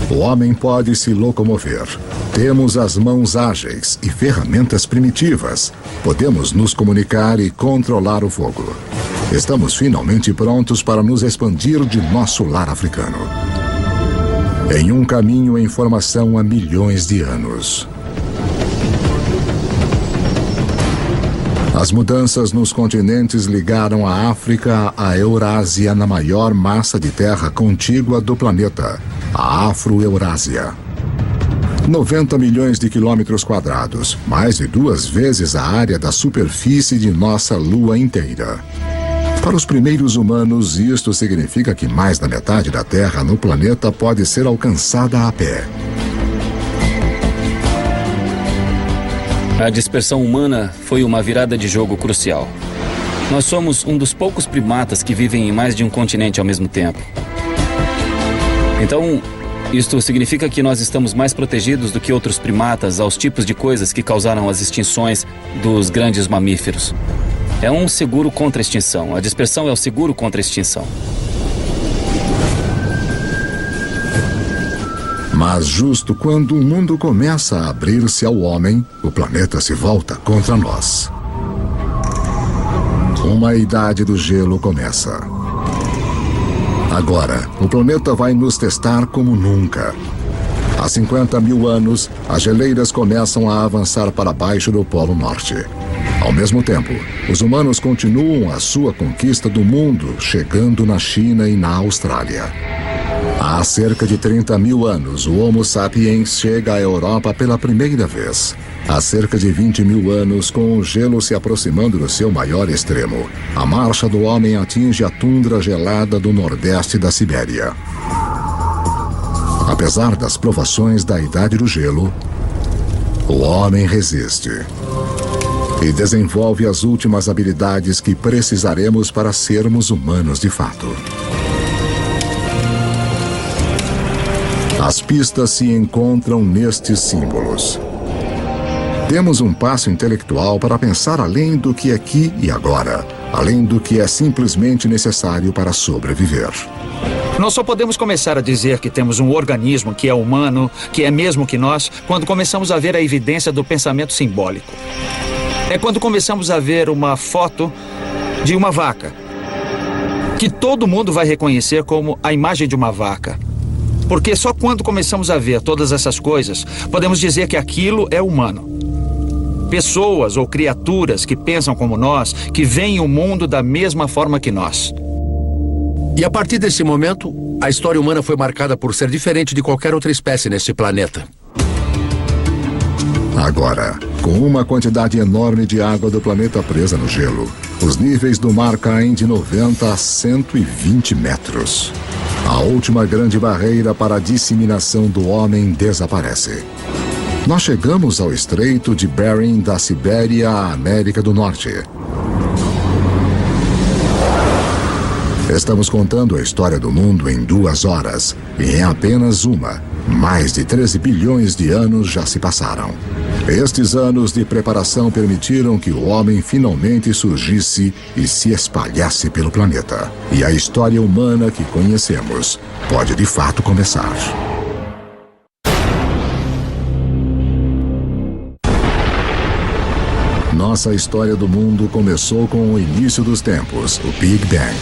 O homem pode se locomover. Temos as mãos ágeis e ferramentas primitivas. Podemos nos comunicar e controlar o fogo. Estamos finalmente prontos para nos expandir de nosso lar africano. Em um caminho em formação há milhões de anos. As mudanças nos continentes ligaram a África à Eurásia na maior massa de terra contígua do planeta, a Afro-Eurásia. 90 milhões de quilômetros quadrados, mais de 2 vezes a área da superfície de nossa Lua inteira. Para os primeiros humanos, isto significa que mais da metade da Terra no planeta pode ser alcançada a pé. A dispersão humana foi uma virada de jogo crucial. Nós somos um dos poucos primatas que vivem em mais de um continente ao mesmo tempo. Então, isto significa que nós estamos mais protegidos do que outros primatas aos tipos de coisas que causaram as extinções dos grandes mamíferos. É um seguro contra a extinção. A dispersão é o seguro contra a extinção. Mas justo quando o mundo começa a abrir-se ao homem, o planeta se volta contra nós. Uma idade do gelo começa. Agora, o planeta vai nos testar como nunca. Há 50 mil anos, as geleiras começam a avançar para baixo do Polo Norte. Ao mesmo tempo, os humanos continuam a sua conquista do mundo, chegando na China e na Austrália. Há cerca de 30 mil anos, o Homo sapiens chega à Europa pela primeira vez. Há cerca de 20 mil anos, com o gelo se aproximando do seu maior extremo, a marcha do homem atinge a tundra gelada do nordeste da Sibéria. Apesar das provações da Idade do Gelo, o homem resiste e desenvolve as últimas habilidades que precisaremos para sermos humanos de fato. As pistas se encontram nestes símbolos. Temos um passo intelectual para pensar além do que é aqui e agora, além do que é simplesmente necessário para sobreviver. Nós só podemos começar a dizer que temos um organismo que é humano, que é mesmo que nós, quando começamos a ver a evidência do pensamento simbólico. É quando começamos a ver uma foto de uma vaca, que todo mundo vai reconhecer como a imagem de uma vaca. Porque só quando começamos a ver todas essas coisas, podemos dizer que aquilo é humano. Pessoas ou criaturas que pensam como nós, que veem o mundo da mesma forma que nós. E a partir desse momento, a história humana foi marcada por ser diferente de qualquer outra espécie neste planeta. Agora, Com uma quantidade enorme de água do planeta presa no gelo, os níveis do mar caem de 90 a 120 metros. A última grande barreira para a disseminação do homem desaparece. Nós chegamos ao Estreito de Bering da Sibéria à América do Norte. Estamos contando a história do mundo em 2 horas, e em apenas uma, mais de 13 bilhões de anos já se passaram. Estes anos de preparação permitiram que o homem finalmente surgisse e se espalhasse pelo planeta. E a história humana que conhecemos pode de fato começar. Nossa história do mundo começou com o início dos tempos, o Big Bang,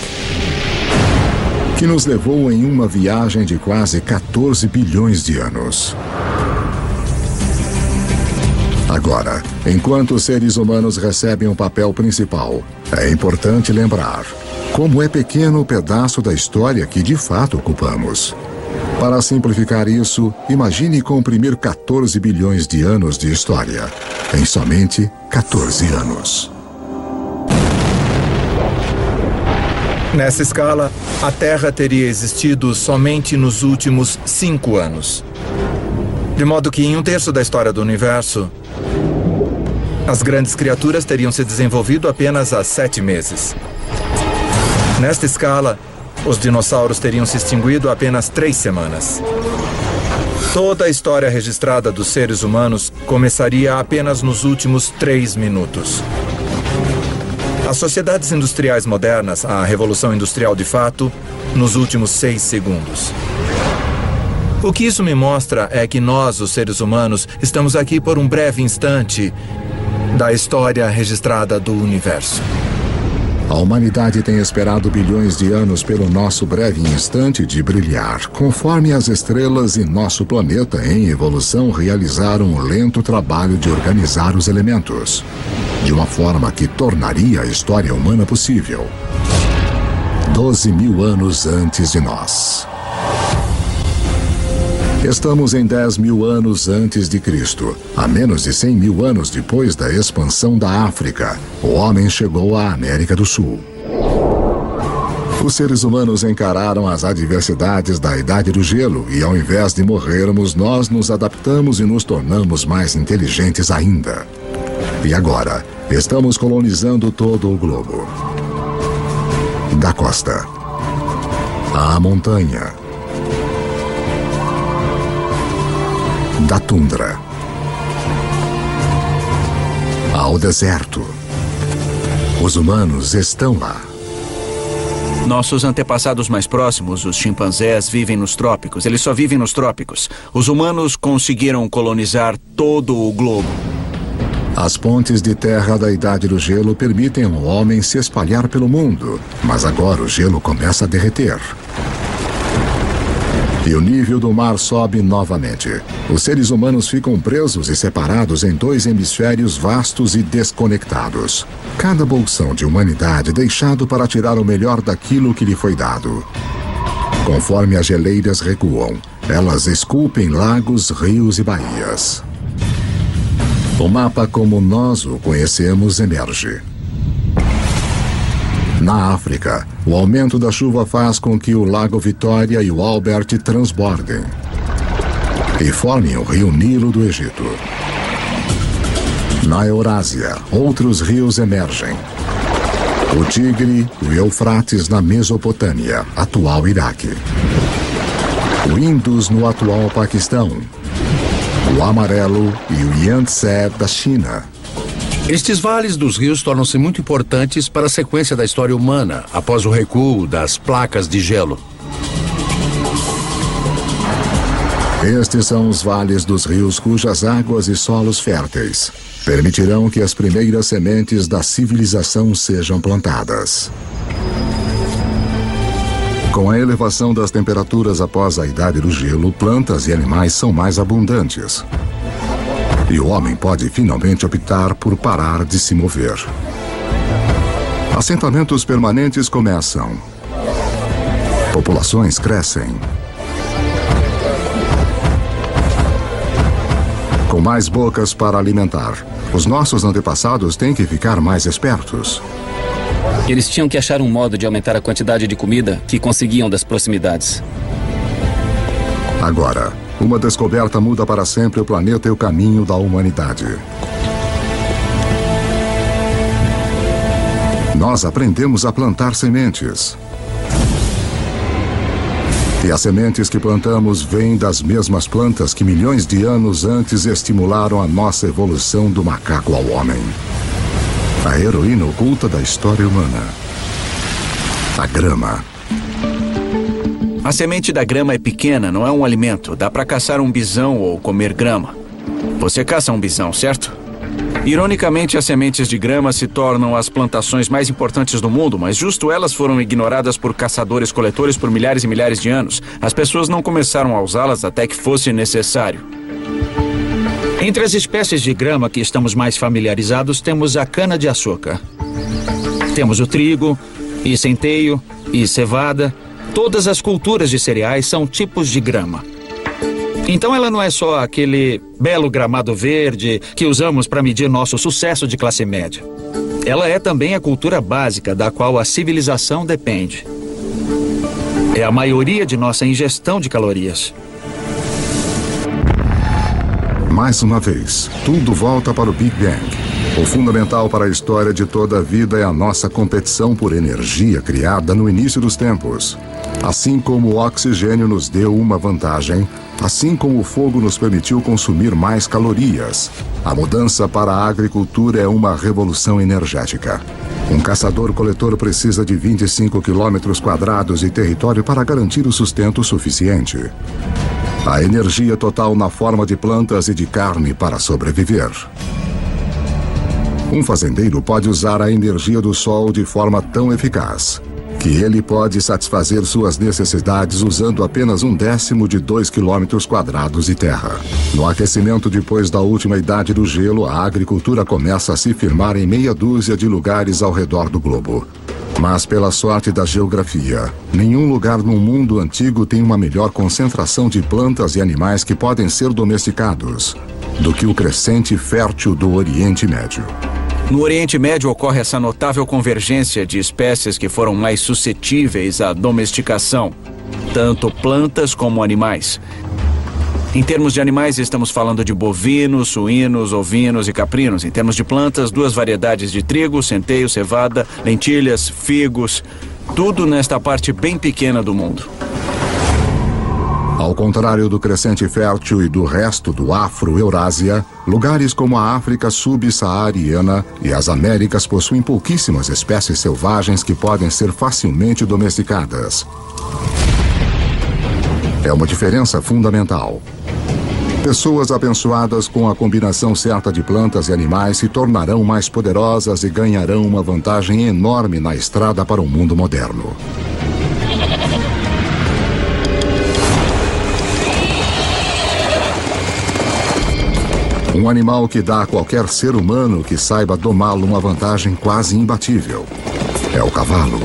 que nos levou em uma viagem de quase 14 bilhões de anos. Agora, enquanto os seres humanos recebem um papel principal, é importante lembrar como é pequeno o pedaço da história que de fato ocupamos. Para simplificar isso, imagine comprimir 14 bilhões de anos de história em somente 14 anos. Nessa escala, a Terra teria existido somente nos últimos 5 anos. De modo que em 1/3 da história do universo, as grandes criaturas teriam se desenvolvido apenas há 7 meses. Nesta escala, os dinossauros teriam se extinguido há apenas 3 semanas. Toda a história registrada dos seres humanos começaria apenas nos últimos 3 minutos. As sociedades industriais modernas, a Revolução Industrial de fato, nos últimos 6 segundos. O que isso me mostra é que nós, os seres humanos, estamos aqui por um breve instante da história registrada do universo. A humanidade tem esperado bilhões de anos pelo nosso breve instante de brilhar, conforme as estrelas e nosso planeta em evolução realizaram um lento trabalho de organizar os elementos, de uma forma que tornaria a história humana possível. 12 mil anos antes de nós. Estamos em 10 mil anos antes de Cristo. A menos de 100 mil anos depois da expansão da África, o homem chegou à América do Sul. Os seres humanos encararam as adversidades da Idade do Gelo e, ao invés de morrermos, nós nos adaptamos e nos tornamos mais inteligentes ainda. E agora, estamos colonizando todo o globo. Da costa à montanha, da tundra ao deserto. Os humanos estão lá. Nossos antepassados mais próximos, os chimpanzés, vivem nos trópicos. Eles só vivem nos trópicos. Os humanos conseguiram colonizar todo o globo. As pontes de terra da Idade do Gelo permitem ao homem se espalhar pelo mundo, mas agora o gelo começa a derreter. E o nível do mar sobe novamente. Os seres humanos ficam presos e separados em 2 hemisférios vastos e desconectados. Cada bolsão de humanidade deixado para tirar o melhor daquilo que lhe foi dado. Conforme as geleiras recuam, elas esculpem lagos, rios e baías. O mapa como nós o conhecemos emerge. Na África, o aumento da chuva faz com que o Lago Vitória e o Albert transbordem e formem o rio Nilo do Egito. Na Eurásia, outros rios emergem. O Tigre e o Eufrates na Mesopotâmia, atual Iraque. O Indus no atual Paquistão. O Amarelo e o Yangtze da China. Estes vales dos rios tornam-se muito importantes para a sequência da história humana, após o recuo das placas de gelo. Estes são os vales dos rios cujas águas e solos férteis permitirão que as primeiras sementes da civilização sejam plantadas. Com a elevação das temperaturas após a Idade do Gelo, plantas e animais são mais abundantes. E o homem pode finalmente optar por parar de se mover. Assentamentos permanentes começam. Populações crescem. com mais bocas para alimentar. Os nossos antepassados têm que ficar mais espertos. Eles tinham que achar um modo de aumentar a quantidade de comida que conseguiam das proximidades. Agora, uma descoberta muda para sempre o planeta e o caminho da humanidade. Nós aprendemos a plantar sementes. E as sementes que plantamos vêm das mesmas plantas que milhões de anos antes estimularam a nossa evolução do macaco ao homem. A heroína oculta da história humana. A grama. A semente da grama é pequena, não é um alimento. Dá para caçar um bisão ou comer grama. Você caça um bisão, certo? Ironicamente, as sementes de grama se tornam as plantações mais importantes do mundo, mas justo elas foram ignoradas por caçadores-coletores por milhares e milhares de anos. As pessoas não começaram a usá-las até que fosse necessário. Entre as espécies de grama que estamos mais familiarizados, temos a cana-de-açúcar. Temos o trigo, e centeio, e cevada. Todas as culturas de cereais são tipos de grama. Então ela não é só aquele belo gramado verde que usamos para medir nosso sucesso de classe média. Ela é também a cultura básica da qual a civilização depende. É a maioria de nossa ingestão de calorias. Mais uma vez, tudo volta para o Big Bang. O fundamental para a história de toda a vida é a nossa competição por energia criada no início dos tempos. Assim como o oxigênio nos deu uma vantagem, assim como o fogo nos permitiu consumir mais calorias, a mudança para a agricultura é uma revolução energética. Um caçador-coletor precisa de 25 quilômetros quadrados de território para garantir o sustento suficiente. A energia total na forma de plantas e de carne para sobreviver. Um fazendeiro pode usar a energia do sol de forma tão eficaz que ele pode satisfazer suas necessidades usando apenas 1/10 de 2 quilômetros quadrados de terra. No aquecimento depois da última idade do gelo, a agricultura começa a se firmar em meia dúzia de lugares ao redor do globo. Mas pela sorte da geografia, nenhum lugar no mundo antigo tem uma melhor concentração de plantas e animais que podem ser domesticados do que o crescente fértil do Oriente Médio. No Oriente Médio ocorre essa notável convergência de espécies que foram mais suscetíveis à domesticação, tanto plantas como animais. Em termos de animais, estamos falando de bovinos, suínos, ovinos e caprinos. Em termos de plantas, 2 variedades de trigo, centeio, cevada, lentilhas, figos, tudo nesta parte bem pequena do mundo. Ao contrário do crescente fértil e do resto do Afro-Eurásia, lugares como a África subsaariana e as Américas possuem pouquíssimas espécies selvagens que podem ser facilmente domesticadas. É uma diferença fundamental. Pessoas abençoadas com a combinação certa de plantas e animais se tornarão mais poderosas e ganharão uma vantagem enorme na estrada para o mundo moderno. Um animal que dá a qualquer ser humano que saiba domá-lo uma vantagem quase imbatível. É o cavalo.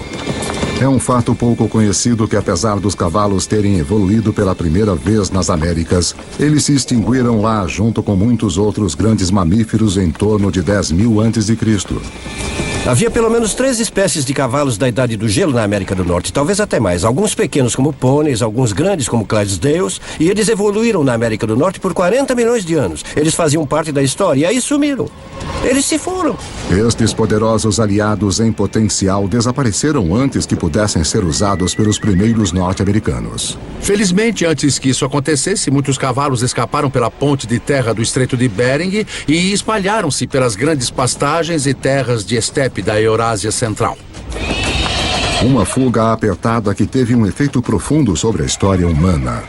É um fato pouco conhecido que, apesar dos cavalos terem evoluído pela primeira vez nas Américas, eles se extinguiram lá junto com muitos outros grandes mamíferos em torno de 10.000 a.C. Havia pelo menos 3 espécies de cavalos da Idade do Gelo na América do Norte, talvez até mais. Alguns pequenos como pôneis, alguns grandes como Clydesdales, e eles evoluíram na América do Norte por 40 milhões de anos. Eles faziam parte da história e aí sumiram. Eles se foram. Estes poderosos aliados em potencial desapareceram antes que pudessem ser usados pelos primeiros norte-americanos. Felizmente, antes que isso acontecesse, muitos cavalos escaparam pela ponte de terra do Estreito de Bering e espalharam-se pelas grandes pastagens e terras de estepe da Eurásia Central. Uma fuga apertada que teve um efeito profundo sobre a história humana.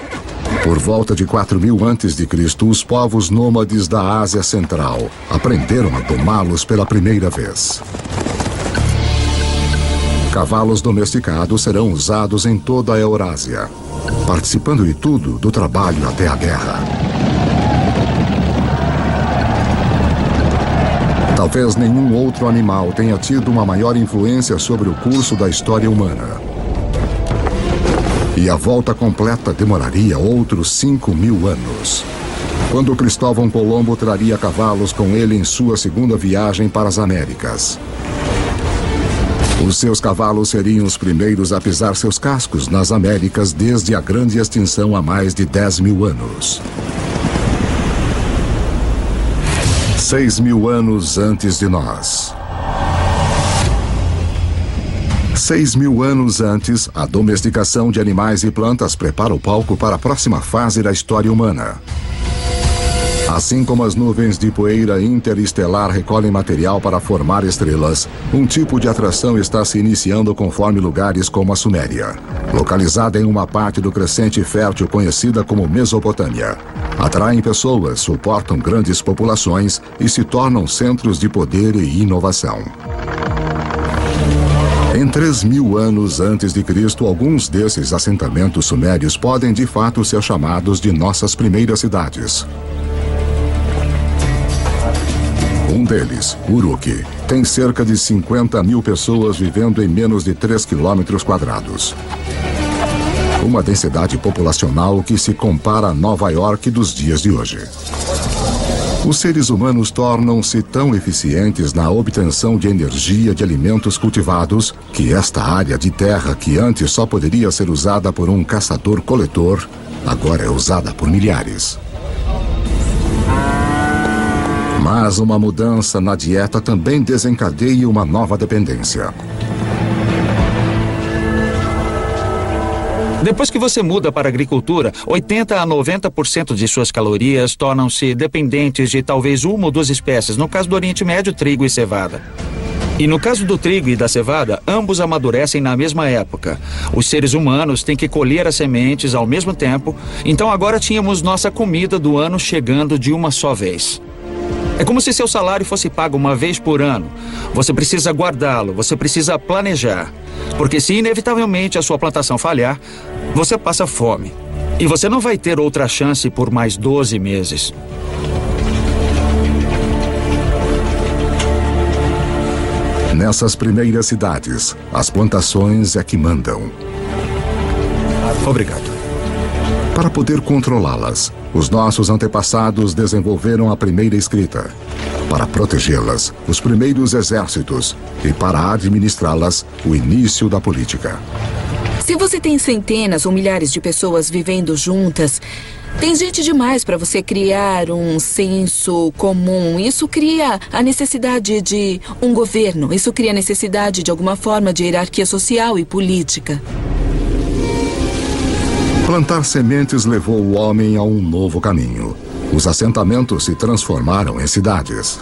Por volta de 4.000 a.C., os povos nômades da Ásia Central aprenderam a domá-los pela primeira vez. Cavalos domesticados serão usados em toda a Eurásia, participando de tudo, do trabalho até a guerra. Talvez nenhum outro animal tenha tido uma maior influência sobre o curso da história humana. E a volta completa demoraria outros 5.000 anos. quando Cristóvão Colombo traria cavalos com ele em sua segunda viagem para as Américas. Os seus cavalos seriam os primeiros a pisar seus cascos nas Américas desde a grande extinção há mais de 10 mil anos. 6.000 anos antes de nós. 6.000 anos antes, a domesticação de animais e plantas prepara o palco para a próxima fase da história humana. Assim como as nuvens de poeira interestelar recolhem material para formar estrelas, um tipo de atração está se iniciando conforme lugares como a Suméria, localizada em uma parte do crescente fértil conhecida como Mesopotâmia. Atraem pessoas, suportam grandes populações e se tornam centros de poder e inovação. Em 3.000 anos antes de Cristo, alguns desses assentamentos sumérios podem de fato ser chamados de nossas primeiras cidades. Um deles, Uruk, tem cerca de 50.000 pessoas vivendo em menos de 3 quilômetros quadrados. Uma densidade populacional que se compara a Nova York dos dias de hoje. Os seres humanos tornam-se tão eficientes na obtenção de energia de alimentos cultivados que esta área de terra, que antes só poderia ser usada por um caçador-coletor, agora é usada por milhares. Mas uma mudança na dieta também desencadeia uma nova dependência. Depois que você muda para a agricultura, 80 a 90% de suas calorias tornam-se dependentes de talvez uma ou duas espécies, no caso do Oriente Médio, trigo e cevada. E no caso do trigo e da cevada, ambos amadurecem na mesma época. Os seres humanos têm que colher as sementes ao mesmo tempo, então agora tínhamos nossa comida do ano chegando de uma só vez. É como se seu salário fosse pago uma vez por ano. Você precisa guardá-lo, você precisa planejar. Porque se inevitavelmente a sua plantação falhar, você passa fome. E você não vai ter outra chance por mais 12 meses. Nessas primeiras cidades, as plantações é que mandam. Obrigado. Para poder controlá-las, os nossos antepassados desenvolveram a primeira escrita. Para protegê-las, os primeiros exércitos. E para administrá-las, o início da política. Se você tem centenas ou milhares de pessoas vivendo juntas, tem gente demais para você criar um senso comum. Isso cria a necessidade de um governo. Isso cria a necessidade de alguma forma de hierarquia social e política. Plantar sementes levou o homem a um novo caminho. Os assentamentos se transformaram em cidades.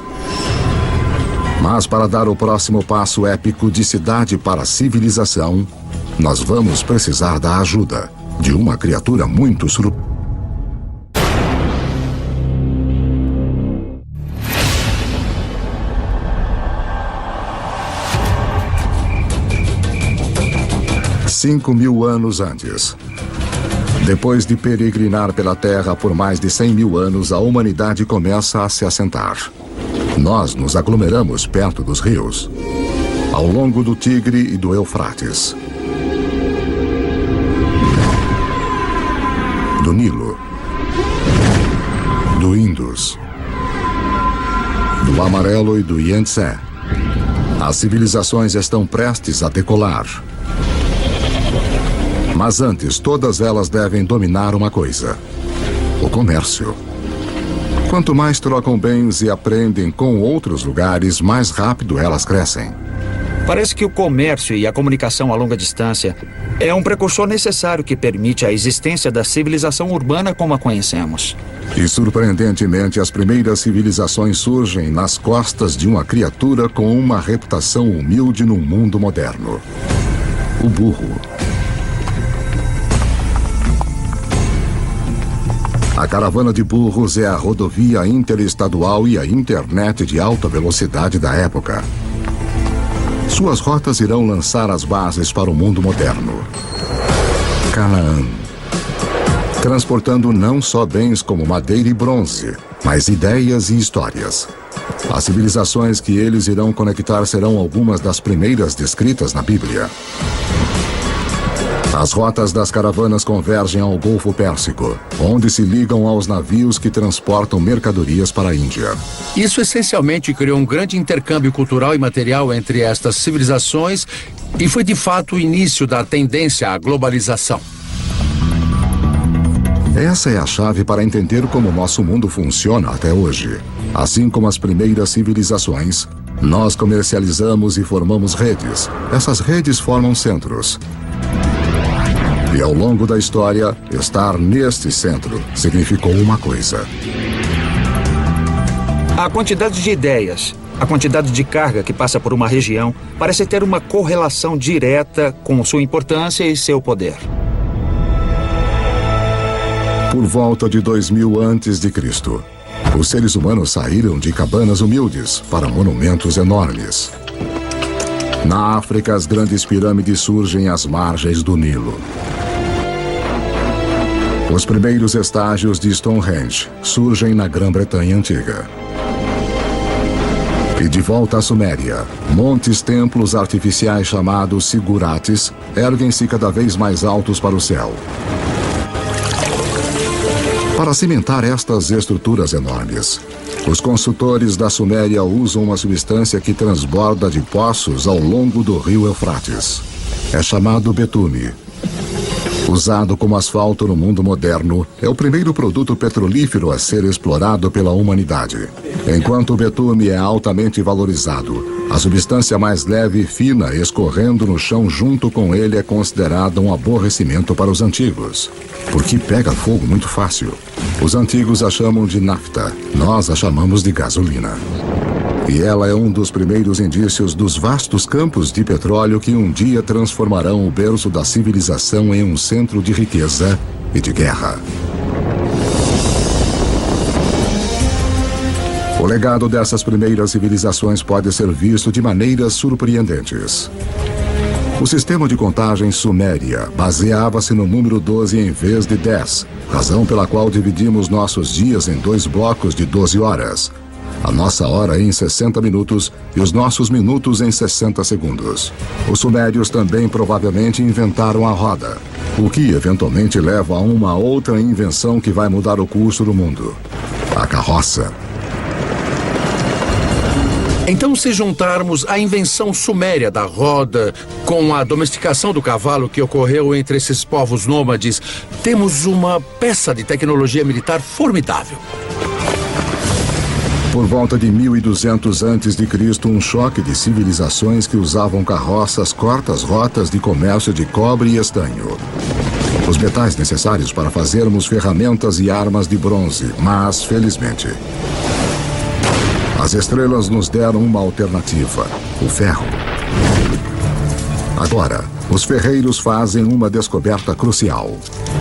Mas para dar o próximo passo épico de cidade para civilização, nós vamos precisar da ajuda de uma criatura muito surpreendente. Cinco 5.000 anos antes. Depois de peregrinar pela Terra por mais de 100.000 anos, a humanidade começa a se assentar. Nós nos aglomeramos perto dos rios, ao longo do Tigre e do Eufrates, do Nilo, do Indus, do Amarelo e do Yangtze. As civilizações estão prestes a decolar. Mas antes, todas elas devem dominar uma coisa: o comércio. Quanto mais trocam bens e aprendem com outros lugares, mais rápido elas crescem. Parece que o comércio e a comunicação a longa distância é um precursor necessário que permite a existência da civilização urbana como a conhecemos. E, surpreendentemente, as primeiras civilizações surgem nas costas de uma criatura com uma reputação humilde num mundo moderno: o burro. A caravana de burros é a rodovia interestadual e a internet de alta velocidade da época. Suas rotas irão lançar as bases para o mundo moderno. Canaã. Transportando não só bens como madeira e bronze, mas ideias e histórias. As civilizações que eles irão conectar serão algumas das primeiras descritas na Bíblia. As rotas das caravanas convergem ao Golfo Pérsico, onde se ligam aos navios que transportam mercadorias para a Índia. Isso essencialmente criou um grande intercâmbio cultural e material entre estas civilizações e foi de fato o início da tendência à globalização. Essa é a chave para entender como nosso mundo funciona até hoje. Assim como as primeiras civilizações, nós comercializamos e formamos redes. Essas redes formam centros. E ao longo da história, estar neste centro significou uma coisa. A quantidade de ideias, a quantidade de carga que passa por uma região parece ter uma correlação direta com sua importância e seu poder. Por volta de 2000 a.C., os seres humanos saíram de cabanas humildes para monumentos enormes. Na África, as grandes pirâmides surgem às margens do Nilo. Os primeiros estágios de Stonehenge surgem na Grã-Bretanha Antiga. E de volta à Suméria, montes-templos artificiais chamados zigurates erguem-se cada vez mais altos para o céu. Para cimentar estas estruturas enormes, os construtores da Suméria usam uma substância que transborda de poços ao longo do rio Eufrates. É chamado betume. Usado como asfalto no mundo moderno, é o primeiro produto petrolífero a ser explorado pela humanidade. Enquanto o betume é altamente valorizado, a substância mais leve e fina escorrendo no chão junto com ele é considerada um aborrecimento para os antigos, porque pega fogo muito fácil. Os antigos a chamam de nafta, nós a chamamos de gasolina. E ela é um dos primeiros indícios dos vastos campos de petróleo que um dia transformarão o berço da civilização em um centro de riqueza e de guerra. O legado dessas primeiras civilizações pode ser visto de maneiras surpreendentes. O sistema de contagem suméria baseava-se no número 12 em vez de 10, razão pela qual dividimos nossos dias em 2 blocos de 12 horas. A nossa hora em 60 minutos e os nossos minutos em 60 segundos. Os sumérios também provavelmente inventaram a roda, o que eventualmente leva a uma outra invenção que vai mudar o curso do mundo: a carroça. Então, se juntarmos a invenção suméria da roda com a domesticação do cavalo que ocorreu entre esses povos nômades, temos uma peça de tecnologia militar formidável. Por volta de 1200 a.C., um choque de civilizações que usavam carroças corta as rotas de comércio de cobre e estanho. Os metais necessários para fazermos ferramentas e armas de bronze, mas, felizmente, as estrelas nos deram uma alternativa: o ferro. Agora, os ferreiros fazem uma descoberta crucial.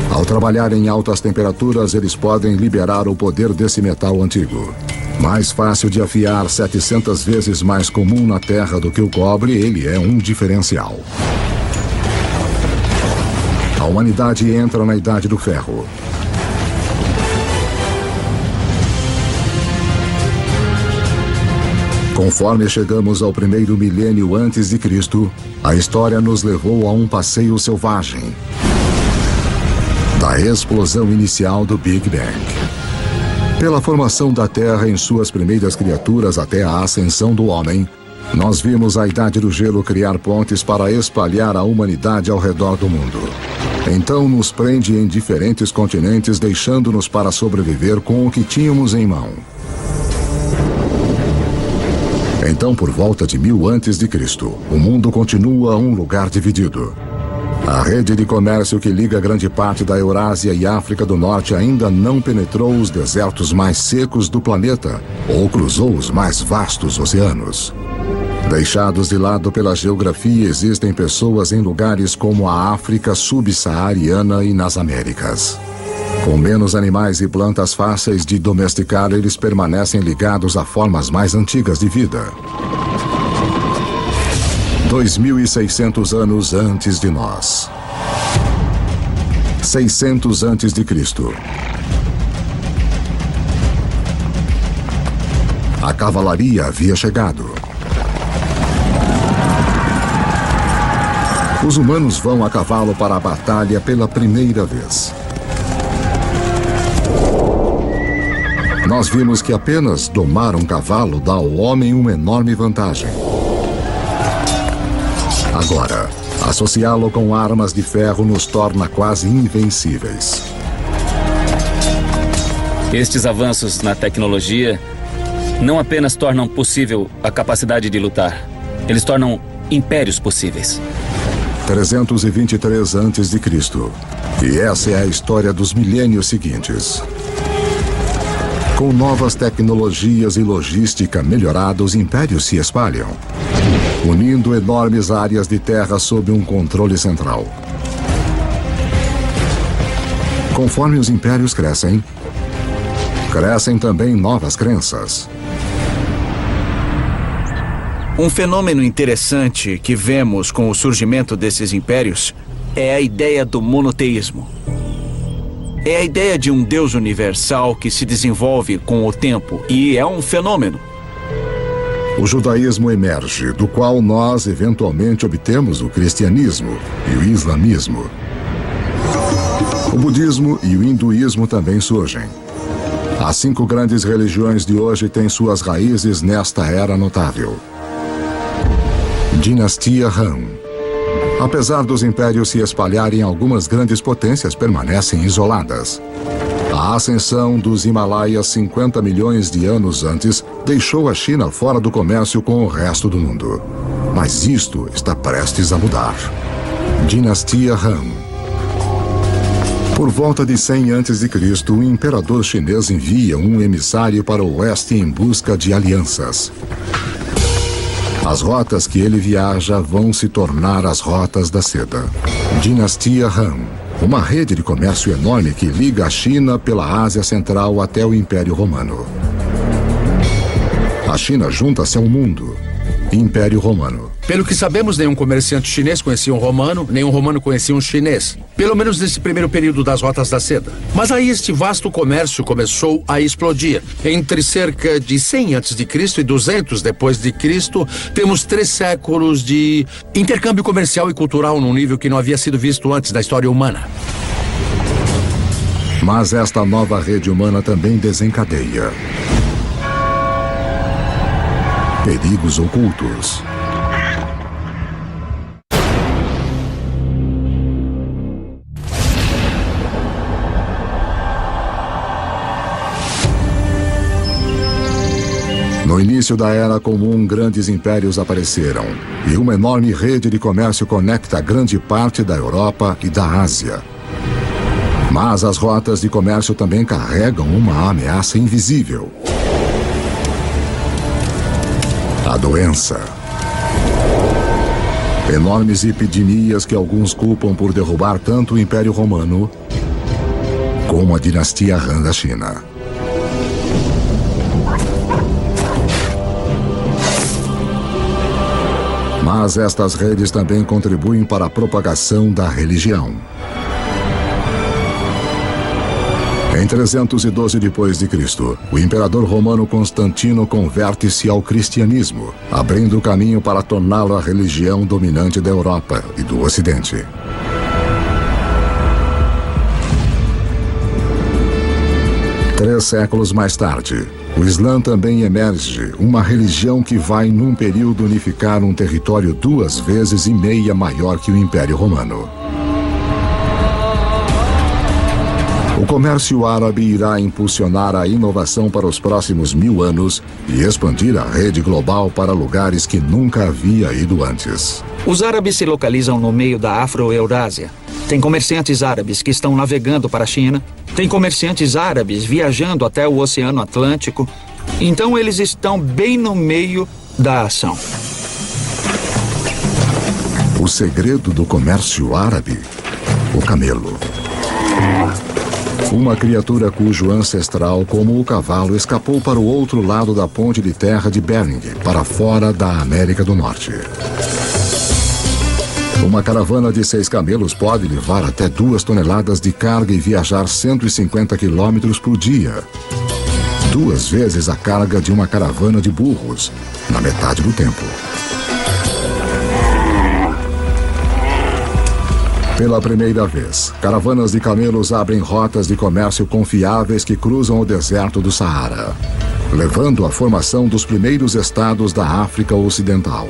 Ao trabalhar em altas temperaturas, eles podem liberar o poder desse metal antigo. Mais fácil de afiar, 700 vezes mais comum na Terra do que o cobre, ele é um diferencial. A humanidade entra na Idade do Ferro. Conforme chegamos ao primeiro milênio antes de Cristo, a história nos levou a um passeio selvagem da explosão inicial do Big Bang. Pela formação da Terra em suas primeiras criaturas até a ascensão do homem, nós vimos a Idade do Gelo criar pontes para espalhar a humanidade ao redor do mundo. Então nos prende em diferentes continentes, deixando-nos para sobreviver com o que tínhamos em mão. Então, por volta de 1000 a.C., o mundo continua um lugar dividido. A rede de comércio que liga grande parte da Eurásia e África do Norte ainda não penetrou os desertos mais secos do planeta ou cruzou os mais vastos oceanos. Deixados de lado pela geografia, existem pessoas em lugares como a África subsaariana e nas Américas. Com menos animais e plantas fáceis de domesticar, eles permanecem ligados a formas mais antigas de vida. 2600 anos antes de nós. 600 antes de Cristo. A cavalaria havia chegado. Os humanos vão a cavalo para a batalha pela primeira vez. Nós vimos que apenas domar um cavalo dá ao homem uma enorme vantagem. Agora, associá-lo com armas de ferro nos torna quase invencíveis. Estes avanços na tecnologia não apenas tornam possível a capacidade de lutar, eles tornam impérios possíveis. 323 a.C. E essa é a história dos milênios seguintes. Com novas tecnologias e logística melhorada, os impérios se espalham, unindo enormes áreas de terra sob um controle central. Conforme os impérios crescem, crescem também novas crenças. Um fenômeno interessante que vemos com o surgimento desses impérios é a ideia do monoteísmo. É a ideia de um Deus universal que se desenvolve com o tempo e é um fenômeno. O judaísmo emerge, do qual nós eventualmente obtemos o cristianismo e o islamismo. O budismo e o hinduísmo também surgem. As 5 grandes religiões de hoje têm suas raízes nesta era notável. Dinastia Han. Apesar dos impérios se espalharem, algumas grandes potências permanecem isoladas. A ascensão dos Himalaias 50 milhões de anos antes deixou a China fora do comércio com o resto do mundo. Mas isto está prestes a mudar. Dinastia Han. Por volta de 100 a.C., o imperador chinês envia um emissário para o oeste em busca de alianças. As rotas que ele viaja vão se tornar as rotas da seda. Dinastia Han. Uma rede de comércio enorme que liga a China pela Ásia Central até o Império Romano. A China junta-se ao mundo. Império Romano. Pelo que sabemos, nenhum comerciante chinês conhecia um romano, nenhum romano conhecia um chinês. Pelo menos nesse primeiro período das rotas da seda. Mas aí este vasto comércio começou a explodir. Entre cerca de 100 a.C. e 200 depois de Cristo, temos 3 séculos de intercâmbio comercial e cultural num nível que não havia sido visto antes da história humana. Mas esta nova rede humana também desencadeia perigos ocultos. No início da Era Comum, grandes impérios apareceram, e uma enorme rede de comércio conecta grande parte da Europa e da Ásia. Mas as rotas de comércio também carregam uma ameaça invisível. A doença. Enormes epidemias que alguns culpam por derrubar tanto o Império Romano como a dinastia Han da China. Mas estas redes também contribuem para a propagação da religião. Em 312 d.C., o imperador romano Constantino converte-se ao cristianismo, abrindo o caminho para torná-lo a religião dominante da Europa e do Ocidente. Três séculos mais tarde, o Islã também emerge, uma religião que vai, num período, unificar um território 2,5 vezes maior que o Império Romano. O comércio árabe irá impulsionar a inovação para os próximos 1000 anos e expandir a rede global para lugares que nunca havia ido antes. Os árabes se localizam no meio da Afro-Eurásia. Tem comerciantes árabes que estão navegando para a China. Tem comerciantes árabes viajando até o Oceano Atlântico. Então eles estão bem no meio da ação. O segredo do comércio árabe? O camelo. Uma criatura cujo ancestral, como o cavalo, escapou para o outro lado da ponte de terra de Bering, para fora da América do Norte. Uma caravana de 6 camelos pode levar até 2 toneladas de carga e viajar 150 quilômetros por dia. 2 vezes a carga de uma caravana de burros, na metade do tempo. Pela primeira vez, caravanas de camelos abrem rotas de comércio confiáveis que cruzam o deserto do Saara, levando à formação dos primeiros estados da África Ocidental.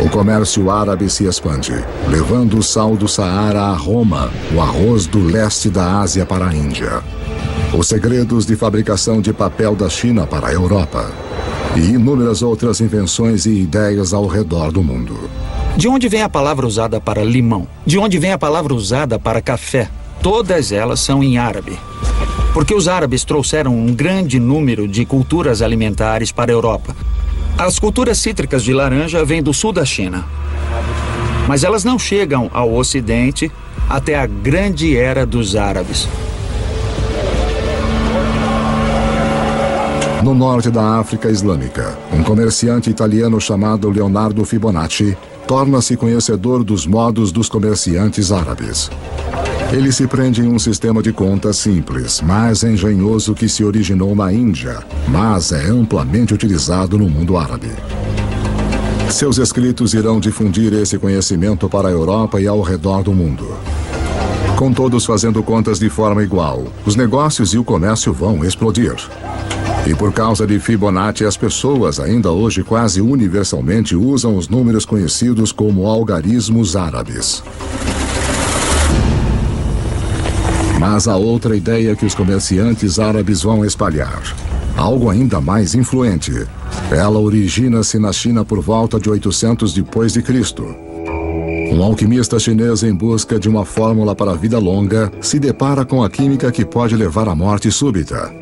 O comércio árabe se expande, levando o sal do Saara a Roma, o arroz do leste da Ásia para a Índia, os segredos de fabricação de papel da China para a Europa e inúmeras outras invenções e ideias ao redor do mundo. De onde vem a palavra usada para limão? De onde vem a palavra usada para café? Todas elas são em árabe. Porque os árabes trouxeram um grande número de culturas alimentares para a Europa. As culturas cítricas de laranja vêm do sul da China. Mas elas não chegam ao Ocidente até a grande era dos árabes. No norte da África Islâmica, um comerciante italiano chamado Leonardo Fibonacci torna-se conhecedor dos modos dos comerciantes árabes. Ele se prende em um sistema de contas simples, mais engenhoso que se originou na Índia, mas é amplamente utilizado no mundo árabe. Seus escritos irão difundir esse conhecimento para a Europa e ao redor do mundo. Com todos fazendo contas de forma igual, os negócios e o comércio vão explodir. E por causa de Fibonacci, as pessoas ainda hoje quase universalmente usam os números conhecidos como algarismos árabes. Mas há outra ideia que os comerciantes árabes vão espalhar. Algo ainda mais influente. Ela origina-se na China por volta de 800 depois de Cristo. Um alquimista chinês em busca de uma fórmula para a vida longa se depara com a química que pode levar à morte súbita.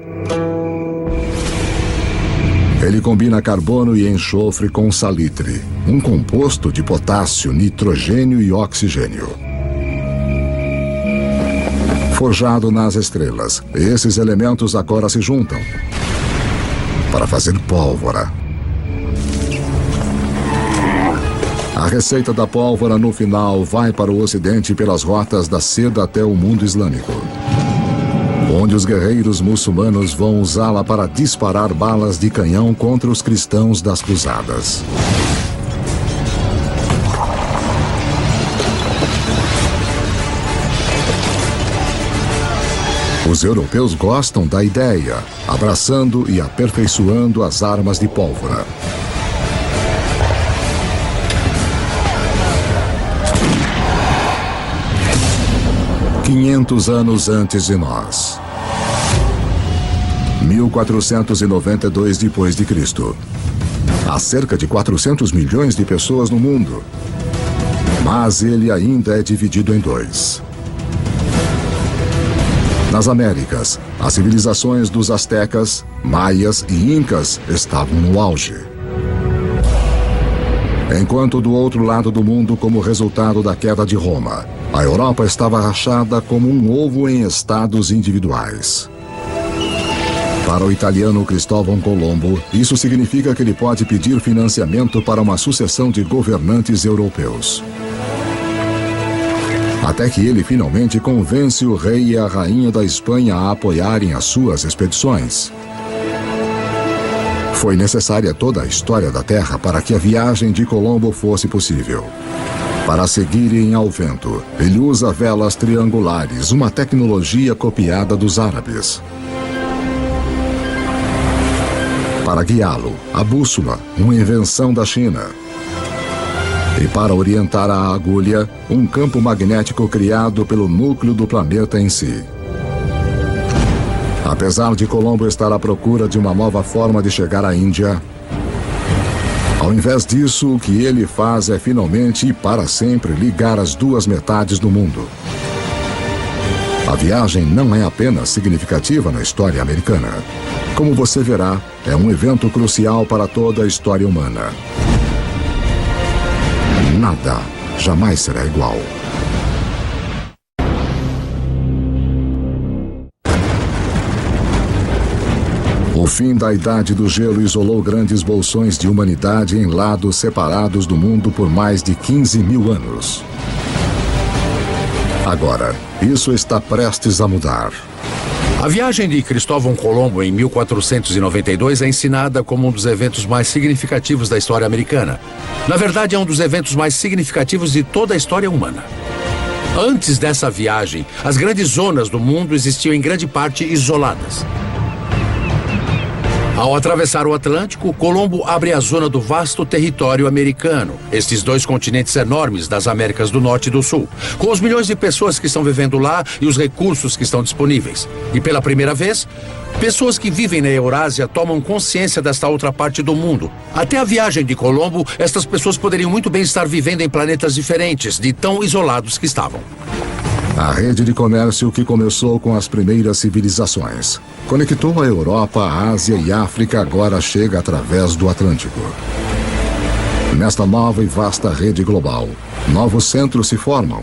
Ele combina carbono e enxofre com salitre, um composto de potássio, nitrogênio e oxigênio. Forjado nas estrelas, esses elementos agora se juntam para fazer pólvora. A receita da pólvora no final vai para o Ocidente pelas rotas da seda até o mundo islâmico, onde os guerreiros muçulmanos vão usá-la para disparar balas de canhão contra os cristãos das cruzadas. Os europeus gostam da ideia, abraçando e aperfeiçoando as armas de pólvora. "500 anos antes de nós. 1492 depois de Cristo. Há cerca de 400 milhões de pessoas no mundo, mas ele ainda é dividido em dois. Nas Américas, as civilizações dos astecas, maias e incas estavam no auge. Enquanto do outro lado do mundo, como resultado da queda de Roma, a Europa estava rachada como um ovo em estados individuais. Para o italiano Cristóvão Colombo, isso significa que ele pode pedir financiamento para uma sucessão de governantes europeus. Até que ele finalmente convence o rei e a rainha da Espanha a apoiarem as suas expedições. Foi necessária toda a história da Terra para que a viagem de Colombo fosse possível. Para seguirem ao vento, ele usa velas triangulares, uma tecnologia copiada dos árabes. Para guiá-lo, a bússola, uma invenção da China. E para orientar a agulha, um campo magnético criado pelo núcleo do planeta em si. Apesar de Colombo estar à procura de uma nova forma de chegar à Índia, ao invés disso, o que ele faz é finalmente e para sempre ligar as duas metades do mundo. A viagem não é apenas significativa na história americana. Como você verá, é um evento crucial para toda a história humana. Nada jamais será igual. O fim da Idade do Gelo isolou grandes bolsões de humanidade em lados separados do mundo por mais de 15 mil anos. Agora, isso está prestes a mudar. A viagem de Cristóvão Colombo em 1492 é ensinada como um dos eventos mais significativos da história americana. Na verdade, é um dos eventos mais significativos de toda a história humana. Antes dessa viagem, as grandes zonas do mundo existiam em grande parte isoladas. Ao atravessar o Atlântico, Colombo abre a zona do vasto território americano, estes dois continentes enormes das Américas do Norte e do Sul, com os milhões de pessoas que estão vivendo lá e os recursos que estão disponíveis. E pela primeira vez, pessoas que vivem na Eurásia tomam consciência desta outra parte do mundo. Até a viagem de Colombo, estas pessoas poderiam muito bem estar vivendo em planetas diferentes, de tão isolados que estavam. A rede de comércio que começou com as primeiras civilizações conectou a Europa, a Ásia e a África agora chega através do Atlântico. Nesta nova e vasta rede global, novos centros se formam.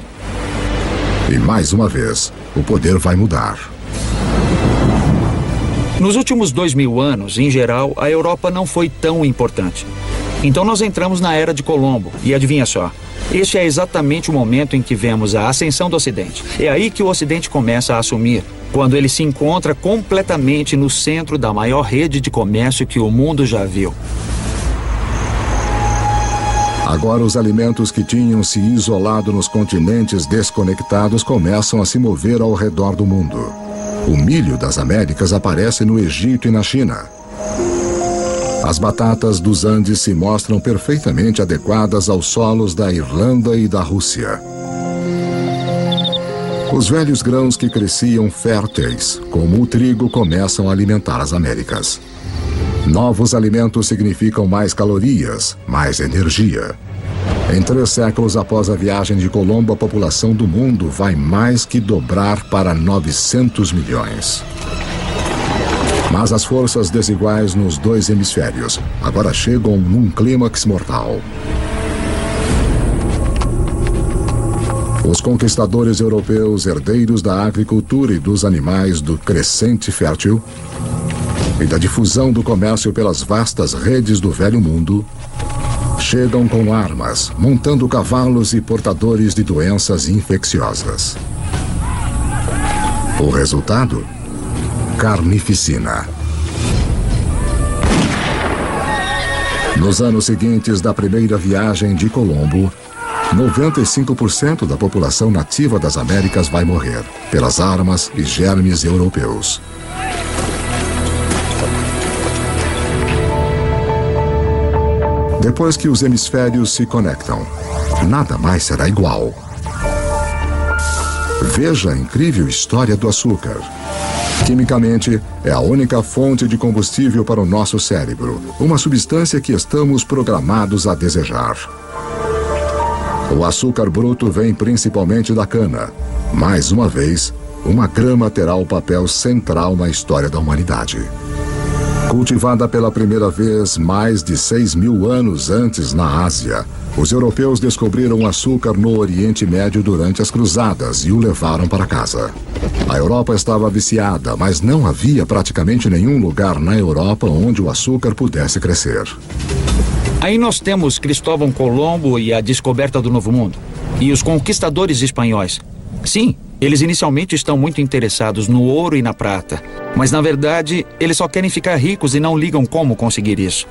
E mais uma vez, o poder vai mudar. Nos últimos 2000 anos, em geral, a Europa não foi tão importante. Então nós entramos na Era de Colombo, e adivinha só, este é exatamente o momento em que vemos a ascensão do Ocidente. É aí que o Ocidente começa a assumir, quando ele se encontra completamente no centro da maior rede de comércio que o mundo já viu. Agora os alimentos que tinham se isolado nos continentes desconectados começam a se mover ao redor do mundo. O milho das Américas aparece no Egito e na China. As batatas dos Andes se mostram perfeitamente adequadas aos solos da Irlanda e da Rússia. Os velhos grãos que cresciam férteis, como o trigo, começam a alimentar as Américas. Novos alimentos significam mais calorias, mais energia. Em 3 séculos após a viagem de Colombo, a população do mundo vai mais que dobrar para 900 milhões. Mas as forças desiguais nos 2 hemisférios agora chegam num clímax mortal. Os conquistadores europeus, herdeiros da agricultura e dos animais do crescente fértil e da difusão do comércio pelas vastas redes do velho mundo, chegam com armas, montando cavalos e portadores de doenças infecciosas. O resultado? Carnificina. Nos anos seguintes da primeira viagem de Colombo, 95% da população nativa das Américas vai morrer pelas armas e germes europeus. Depois que os hemisférios se conectam, nada mais será igual. Veja a incrível história do açúcar. Quimicamente, é a única fonte de combustível para o nosso cérebro, uma substância que estamos programados a desejar. O açúcar bruto vem principalmente da cana. Mais uma vez, uma grama terá o papel central na história da humanidade. Cultivada pela primeira vez mais de 6.000 anos antes na Ásia, os europeus descobriram o açúcar no Oriente Médio durante as cruzadas e o levaram para casa. A Europa estava viciada, mas não havia praticamente nenhum lugar na Europa onde o açúcar pudesse crescer. Aí nós temos Cristóvão Colombo e a descoberta do Novo Mundo. E os conquistadores espanhóis. Sim, eles inicialmente estão muito interessados no ouro e na prata. Mas na verdade, eles só querem ficar ricos e não ligam como conseguir isso.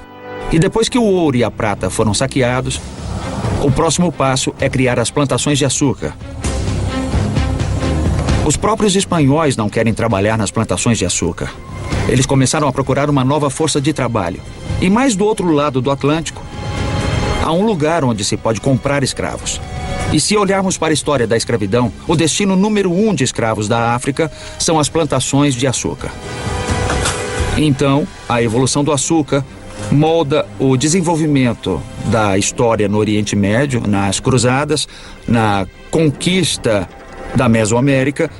E depois que o ouro e a prata foram saqueados, o próximo passo é criar as plantações de açúcar. Os próprios espanhóis não querem trabalhar nas plantações de açúcar. Eles começaram a procurar uma nova força de trabalho. E mais do outro lado do Atlântico, há um lugar onde se pode comprar escravos. E se olharmos para a história da escravidão, o destino número 1 de escravos da África são as plantações de açúcar. Então, a evolução do açúcar molda o desenvolvimento da história no Oriente Médio, nas cruzadas, na conquista da Mesoamérica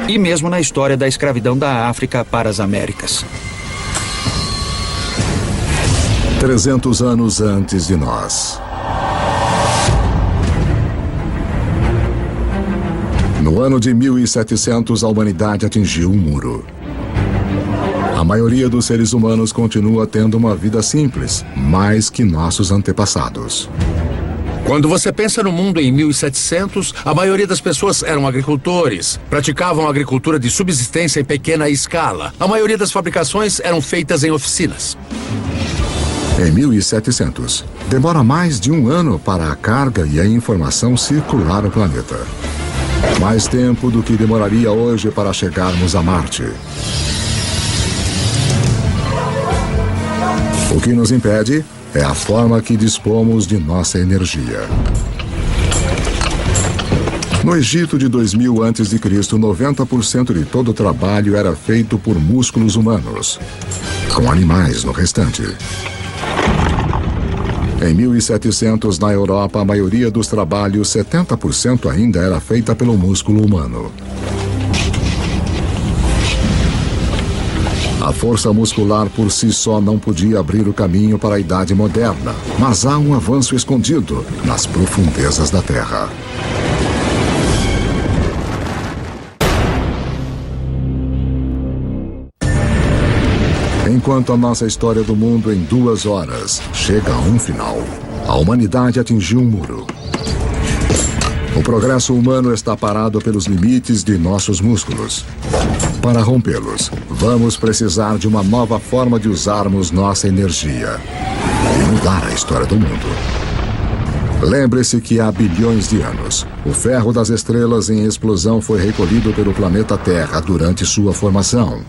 e mesmo na história da escravidão da África para as Américas. 300 anos antes de nós. No ano de 1700, a humanidade atingiu um muro. A maioria dos seres humanos continua tendo uma vida simples, mais que nossos antepassados. Quando você pensa no mundo em 1700, a maioria das pessoas eram agricultores, praticavam agricultura de subsistência em pequena escala. A maioria das fabricações eram feitas em oficinas. Em 1700, demora mais de um ano para a carga e a informação circular o planeta. Mais tempo do que demoraria hoje para chegarmos a Marte. O que nos impede é a forma que dispomos de nossa energia. No Egito de 2000 a.C., 90% de todo o trabalho era feito por músculos humanos, com animais no restante. Em 1700, na Europa, a maioria dos trabalhos, 70% ainda era feita pelo músculo humano. A força muscular por si só não podia abrir o caminho para a Idade Moderna, mas há um avanço escondido nas profundezas da Terra. Enquanto a nossa história do mundo em 2 horas chega a um final, a humanidade atingiu um muro. O progresso humano está parado pelos limites de nossos músculos. Para rompê-los, vamos precisar de uma nova forma de usarmos nossa energia e mudar a história do mundo. Lembre-se que há bilhões de anos, o ferro das estrelas em explosão foi recolhido pelo planeta Terra durante sua formação.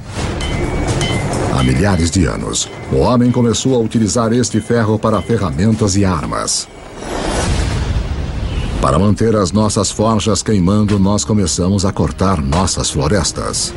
Há milhares de anos, o homem começou a utilizar este ferro para ferramentas e armas. Para manter as nossas forjas queimando, nós começamos a cortar nossas florestas.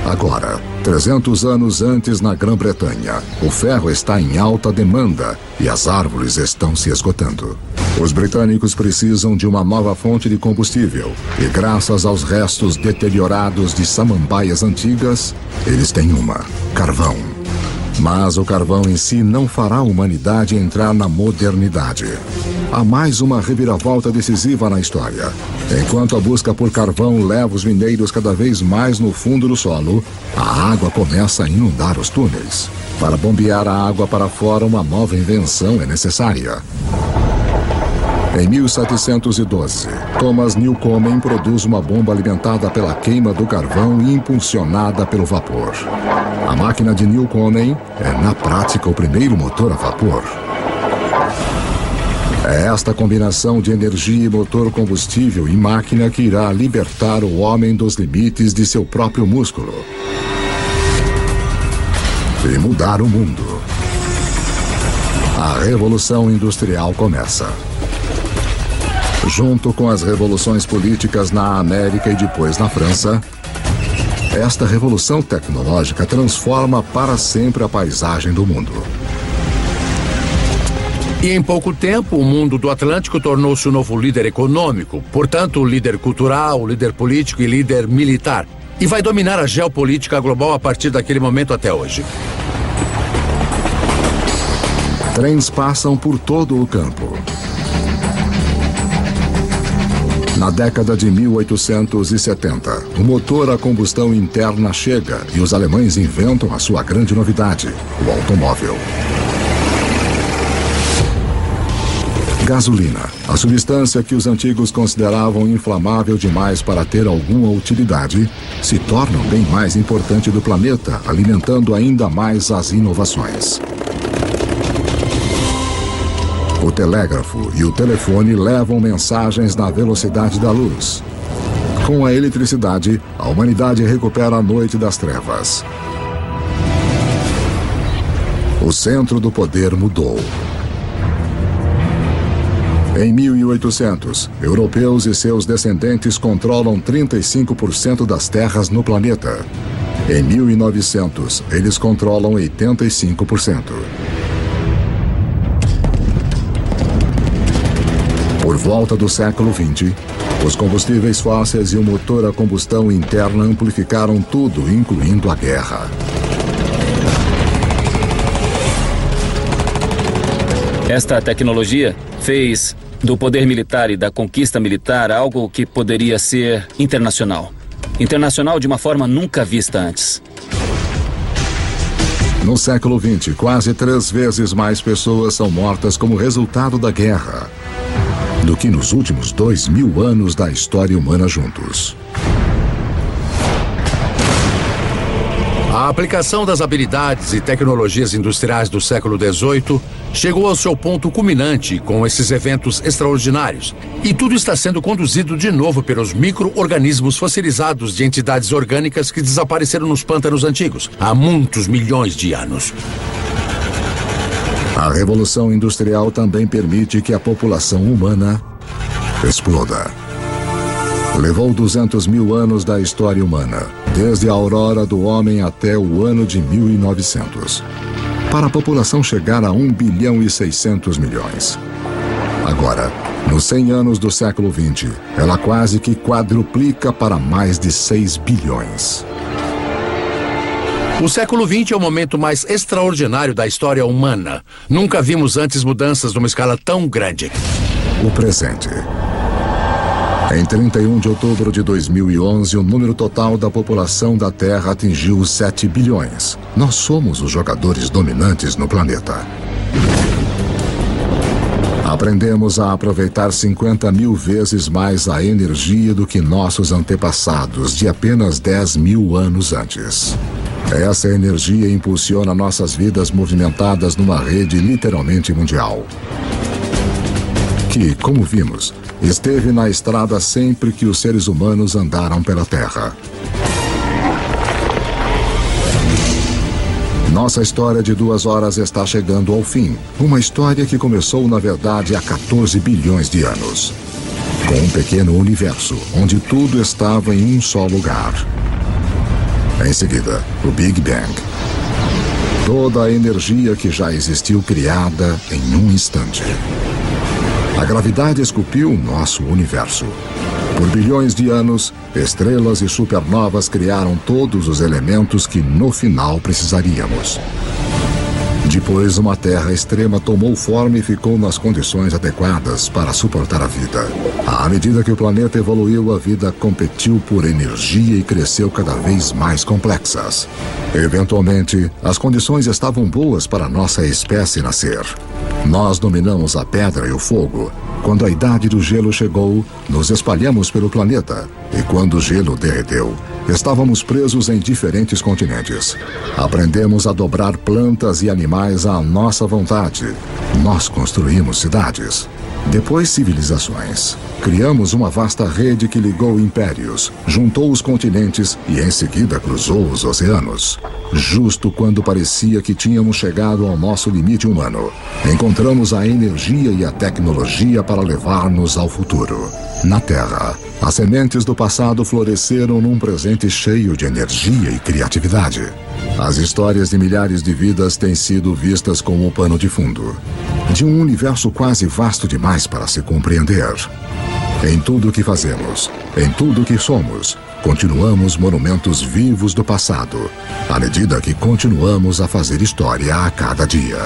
Agora, 300 anos antes na Grã-Bretanha, o ferro está em alta demanda e as árvores estão se esgotando. Os britânicos precisam de uma nova fonte de combustível e, graças aos restos deteriorados de samambaias antigas, eles têm uma: carvão. Mas o carvão em si não fará a humanidade entrar na modernidade. Há mais uma reviravolta decisiva na história. Enquanto a busca por carvão leva os mineiros cada vez mais no fundo do solo, a água começa a inundar os túneis. Para bombear a água para fora, uma nova invenção é necessária. Em 1712, Thomas Newcomen produz uma bomba alimentada pela queima do carvão e impulsionada pelo vapor. A máquina de Newcomen é, na prática, o primeiro motor a vapor. É esta combinação de energia e motor combustível e máquina que irá libertar o homem dos limites de seu próprio músculo e mudar o mundo. A Revolução Industrial começa. Junto com as revoluções políticas na América e depois na França, esta revolução tecnológica transforma para sempre a paisagem do mundo. E em pouco tempo, o mundo do Atlântico tornou-se o novo líder econômico, portanto, líder cultural, líder político e líder militar. E vai dominar a geopolítica global a partir daquele momento até hoje. Trens passam por todo o campo. Na década de 1870, o motor a combustão interna chega e os alemães inventam a sua grande novidade, o automóvel. Gasolina, a substância que os antigos consideravam inflamável demais para ter alguma utilidade, se torna o bem mais importante do planeta, alimentando ainda mais as inovações. O telégrafo e o telefone levam mensagens na velocidade da luz. Com a eletricidade, a humanidade recupera a noite das trevas. O centro do poder mudou. Em 1800, europeus e seus descendentes controlam 35% das terras no planeta. Em 1900, eles controlam 85%. Por volta do século XX, os combustíveis fósseis e o motor a combustão interna amplificaram tudo, incluindo a guerra. Esta tecnologia fez do poder militar e da conquista militar algo que poderia ser internacional. Internacional de uma forma nunca vista antes. No século XX, quase 3 vezes mais pessoas são mortas como resultado da guerra do que nos últimos 2000 anos da história humana juntos. A aplicação das habilidades e tecnologias industriais do século XVIII chegou ao seu ponto culminante com esses eventos extraordinários. E tudo está sendo conduzido de novo pelos micro-organismos fossilizados de entidades orgânicas que desapareceram nos pântanos antigos há muitos milhões de anos. A Revolução Industrial também permite que a população humana exploda. Levou 200 mil anos da história humana, desde a aurora do homem até o ano de 1900, para a população chegar a 1 bilhão e 600 milhões. Agora, nos 100 anos do século XX, ela quase que quadruplica para mais de 6 bilhões. O século XX é o momento mais extraordinário da história humana. Nunca vimos antes mudanças numa escala tão grande. O presente. Em 31 de outubro de 2011, o número total da população da Terra atingiu os 7 bilhões. Nós somos os jogadores dominantes no planeta. Aprendemos a aproveitar 50 mil vezes mais a energia do que nossos antepassados de apenas 10 mil anos antes. Essa energia impulsiona nossas vidas movimentadas numa rede literalmente mundial, que, como vimos, esteve na estrada sempre que os seres humanos andaram pela Terra. Nossa história de 2 horas está chegando ao fim. Uma história que começou, na verdade, há 14 bilhões de anos. Com um pequeno universo, onde tudo estava em um só lugar. Em seguida, o Big Bang. Toda a energia que já existiu criada em um instante. A gravidade esculpiu o nosso universo. Por bilhões de anos, estrelas e supernovas criaram todos os elementos que no final precisaríamos. Depois, uma Terra extrema tomou forma e ficou nas condições adequadas para suportar a vida. À medida que o planeta evoluiu, a vida competiu por energia e cresceu cada vez mais complexas. Eventualmente, as condições estavam boas para nossa espécie nascer. Nós dominamos a pedra e o fogo. Quando a idade do gelo chegou, nos espalhamos pelo planeta. E quando o gelo derreteu, estávamos presos em diferentes continentes. Aprendemos a dobrar plantas e animais à nossa vontade. Nós construímos cidades. Depois, civilizações. Criamos uma vasta rede que ligou impérios, juntou os continentes e em seguida cruzou os oceanos. Justo quando parecia que tínhamos chegado ao nosso limite humano, encontramos a energia e a tecnologia para levar-nos ao futuro. Na Terra, as sementes do passado floresceram num presente cheio de energia e criatividade. As histórias de milhares de vidas têm sido vistas como o pano de fundo de um universo quase vasto demais para se compreender. Em tudo o que fazemos, em tudo o que somos, continuamos monumentos vivos do passado, à medida que continuamos a fazer história a cada dia.